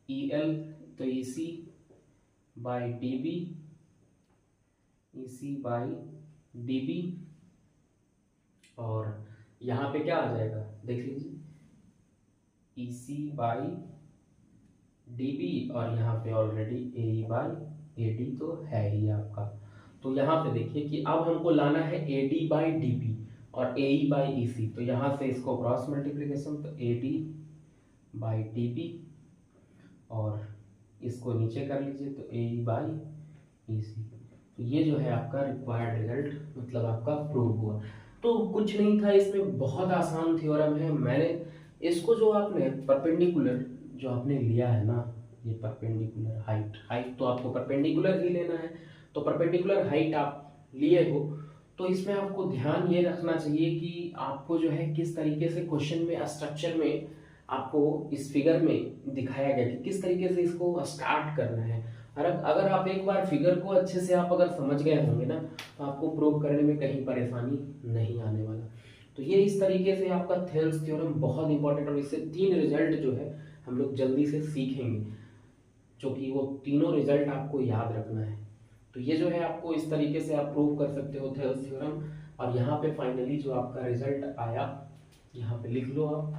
EL, तो EC/dB, EC/dB, और यहाँ पे क्या आ जाएगा देख लीजिए EC/dB, और यहाँ पे ऑलरेडी AE/AD तो है ही आपका। तो यहाँ पे देखिए कि अब हमको लाना है AD/dB और AE/EC, तो यहाँ से इसको क्रॉस मल्टीप्लिकेशन, तो AD/dB और इसको नीचे कर लीजिए तो AE/EC। तो ये जो है आपका रिक्वायर्ड रिजल्ट, मतलब आपका प्रूव हुआ। तो कुछ नहीं था इसमें, बहुत आसान थ्योरम है। मैंने इसको जो आपने परपेंडिकुलर जो आपने लिया है ना, ये परपेंडिकुलर हाइट तो आपको परपेंडिकुलर ही लेना है, तो परपेंडिकुलर हाइट आप लिए हो, तो इसमें आपको ध्यान ये रखना चाहिए कि आपको जो है किस तरीके से क्वेश्चन में स्ट्रक्चर में आपको इस फिगर में दिखाया गया कि किस तरीके से इसको स्टार्ट करना है। और अगर आप एक बार फिगर को अच्छे से आप अगर समझ गए होंगे ना, तो आपको प्रूव करने में कहीं परेशानी नहीं आने वाला। तो ये इस तरीके से आपका थेल्स थ्योरम बहुत इंपॉर्टेंट, और इससे 3 रिजल्ट जो है हम लोग जल्दी से सीखेंगे, जो कि वो तीनों रिजल्ट आपको याद रखना है। तो ये जो है आपको इस तरीके से आप प्रूव कर सकते हो थेल्स थ्योरम। और यहाँ पे फाइनली जो आपका रिजल्ट आया, यहाँ पे लिख लो आप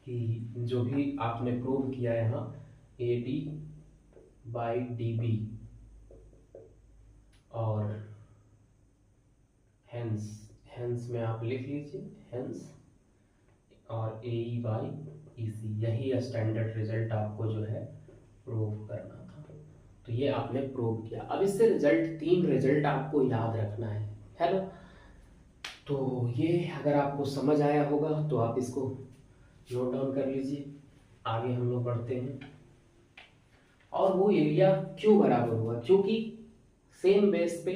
कि जो भी आपने प्रूव किया है यहाँ AD/dB और हेंस में आप लिख लीजिए हेंस, और AE/EC, यही स्टैंडर्ड रिजल्ट आपको जो है प्रूव करना था। तो ये आपने प्रूव किया। अब इससे रिजल्ट 3 रिजल्ट आपको याद रखना है ना। तो ये अगर आपको समझ आया होगा तो आप इसको नोट डाउन कर लीजिए। आगे हम लोग बढ़ते हैं। और वो एरिया क्यों बराबर हुआ, क्योंकि सेम बेस पे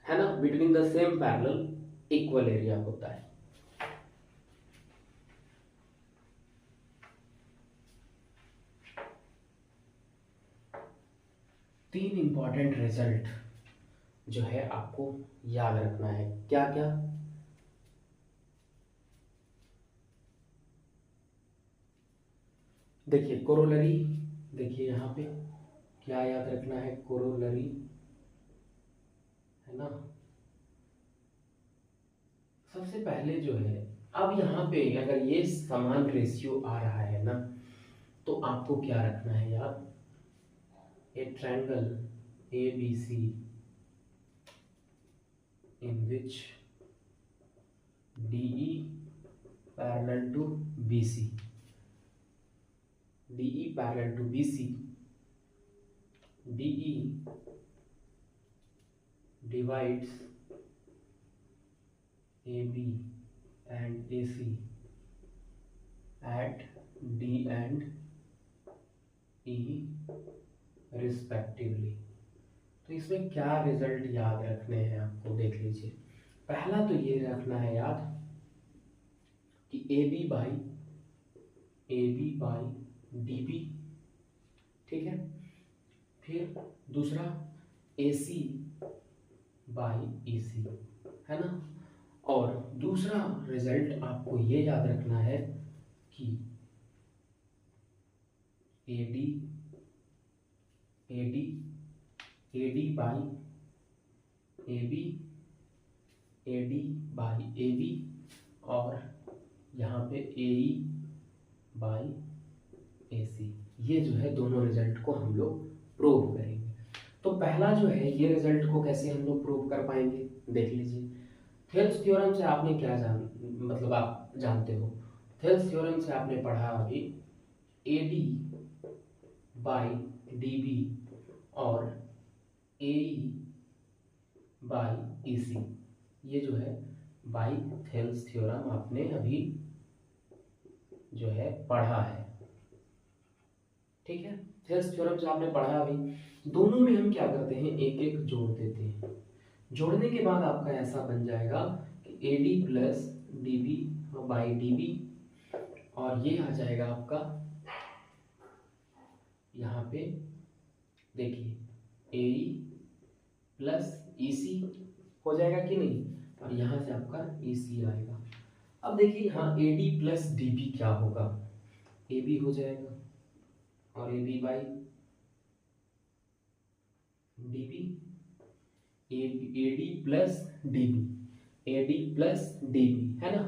है ना, between the same parallel equal area होता है। तीन इंपॉर्टेंट रिजल्ट जो है आपको याद रखना है, क्या क्या? देखिए कोरोलरी, देखिए यहाँ पे क्या याद रखना है, कोरोलरी है ना। सबसे पहले जो है, अब यहाँ पे अगर ये समान रेशियो आ रहा है ना, तो आपको क्या रखना है याद, ए triangle ABC in which DE parallel to BC, DE parallel to BC, DE divides AB and AC at D and E respectively. तो इसमें क्या रिजल्ट याद रखने हैं आपको, देख लीजिए। पहला तो ये रखना है याद कि AB बाई DB, ठीक है। फिर दूसरा AC बाई EC, है ना। और दूसरा रिजल्ट आपको ये याद रखना है कि AD बाई AB और यहाँ पे AE बाई AC, ये जो है दोनों रिजल्ट को हम लोग प्रूव करेंगे। तो पहला जो है, ये रिजल्ट को कैसे हम लोग प्रूव कर पाएंगे, देख लीजिए। थेल्स थ्योरम से आपने क्या मतलब आप जानते हो, थेल्स थ्योरम से आपने पढ़ा अभी AD बाई DB और AE बाई EC, ये जो है बाई थेल्स थ्योरम आपने अभी जो है पढ़ा है, ठीक है। थेल्स थ्योरम से आपने पढ़ा अभी। दोनों में हम क्या करते हैं, एक एक जोड़ देते हैं। जोड़ने के बाद आपका ऐसा बन जाएगा कि AD plus DB by DB, और ये आ जाएगा आपका यहाँ पे देखिए AE प्लस EC हो जाएगा कि नहीं, और यहाँ से आपका EC आएगा। अब देखिए यहाँ AD प्लस DB क्या होगा, AB हो जाएगा और AB by DB, AD plus DB, AD plus DB है ना।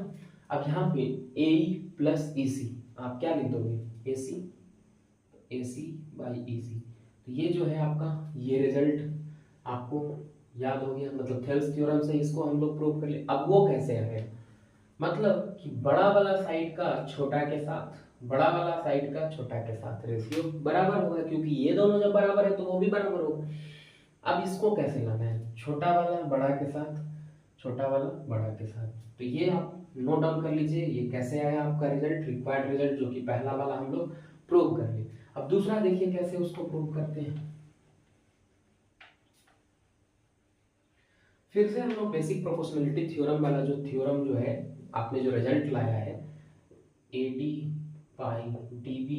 अब यहाँ पे AE प्लस EC आप क्या लिख दोगे, AC बाई EC। तो ये जो है आपका ये रिजल्ट आपको याद हो गया, मतलब थेल्स थ्योरम से इसको हम लोग प्रूव कर ले। अब वो कैसे आएगा, मतलब कि बड़ा वाला साइड का छोटा के साथ, बड़ा वाला साइड का छोटा के साथ रेशियो बराबर होगा, क्योंकि ये दोनों जब बराबर है तो वो भी बराबर होगा। अब इसको कैसे लाना है, छोटा वाला बड़ा के साथ, छोटा वाला बड़ा के साथ। तो ये आप नोट डाउन कर लीजिए, ये कैसे आया आपका रिजल्ट, रिक्वायर्ड रिजल्ट, जो कि पहला वाला हम लोग प्रूव कर लिए। अब दूसरा देखिए कैसे उसको प्रूव करते हैं। फिर से हम लोग बेसिक प्रोपोर्शनलिटी थ्योरम वाला जो थ्योरम जो है आपने जो रिजल्ट लाया है AD बाई DB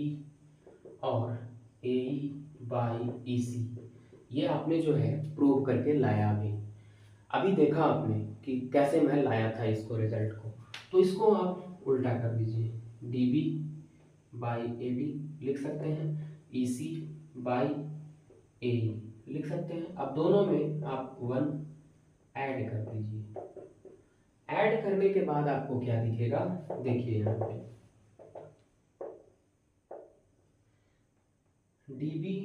और AE बाई EC, ये आपने जो है प्रूव करके लाया। अभी देखा आपने कि कैसे मैं लाया था इसको रिजल्ट को, तो इसको आप उल्टा कर दीजिए, DB बाई AB लिख सकते हैं, EC बाई AE लिख सकते हैं। अब दोनों में आप 1 ऐड कर दीजिए, ऐड करने के बाद आपको क्या दिखेगा, देखिए यहाँ पे DB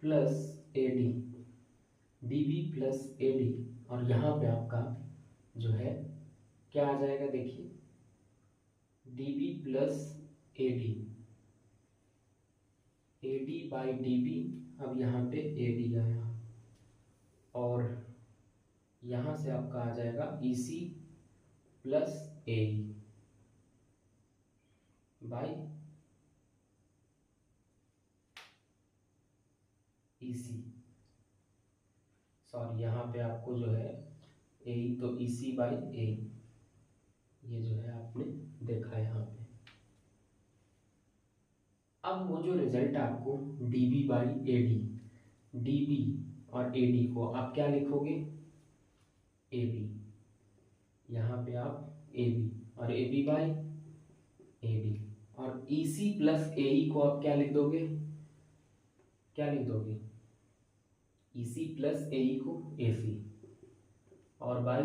plus AD, DB plus AD, और यहाँ पे आपका जो है क्या आ जाएगा, देखिए DB plus AD, AD by DB। अब यहाँ पे AD आया और यहाँ से आपका आ जाएगा EC plus AE by EC, sorry यहाँ पे आपको जो है AE तो EC बाई AE, ये जो है आपने देखा यहाँ पे। अब वो जो रिजल्ट आपको DB बाई AD, DB और AD को आप क्या लिखोगे, AB, यहाँ पे आप AB और AB बाई AD, और EC प्लस AE को आप क्या लिख दोगे, क्या लिख दोगे, EC प्लस AE को AC और बाई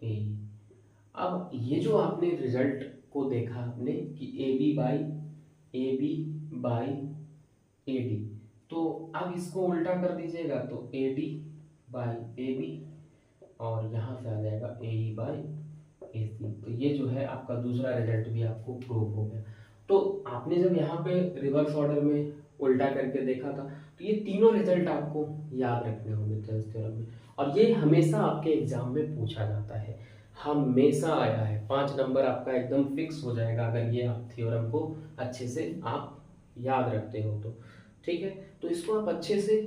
AE। अब ये जो आपने रिजल्ट को देखा आपने कि AB बाई AD, तो अब इसको उल्टा कर दीजिएगा तो AD बाई AB और यहाँ से आ जाएगा AE बाई AC। तो ये जो है आपका दूसरा रिजल्ट भी आपको प्रूव हो गया। तो आपने जब यहाँ पे रिवर्स ऑर्डर में उल्टा करके देखा था, तो ये तीनों रिजल्ट आपको याद रखने होंगे थेल्स थ्योरम में, और ये हमेशा आपके एग्जाम में पूछा जाता है, हमेशा आया है। 5 नंबर आपका एकदम फिक्स हो जाएगा अगर ये आप थ्योरम को अच्छे से आप याद रखते हो तो। ठीक है, तो इसको आप अच्छे से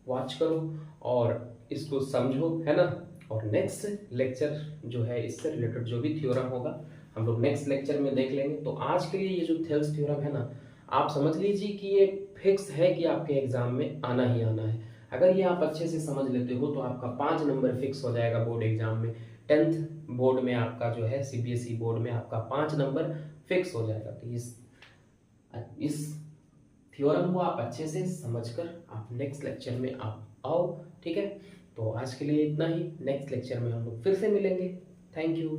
वॉच करो और इसको समझो, है ना। और नेक्स्ट लेक्चर जो है इससे रिलेटेड जो भी थ्योरम होगा हम लोग नेक्स्ट लेक्चर में देख लेंगे। तो आज के लिए ये जो थेल्स थ्योरम है ना, आप समझ लीजिए कि ये फिक्स है कि आपके एग्जाम में आना ही आना है। अगर ये आप अच्छे से समझ लेते हो तो आपका 5 नंबर फिक्स हो जाएगा बोर्ड एग्जाम में। 10th बोर्ड में आपका जो है CBSE बोर्ड में आपका 5 नंबर फिक्स हो जाएगा। तो इस थ्योरम को आप अच्छे से समझकर आप नेक्स्ट लेक्चर में आप आओ। ठीक है, तो आज के लिए इतना ही। नेक्स्ट लेक्चर में हम लोग फिर से मिलेंगे। Thank you.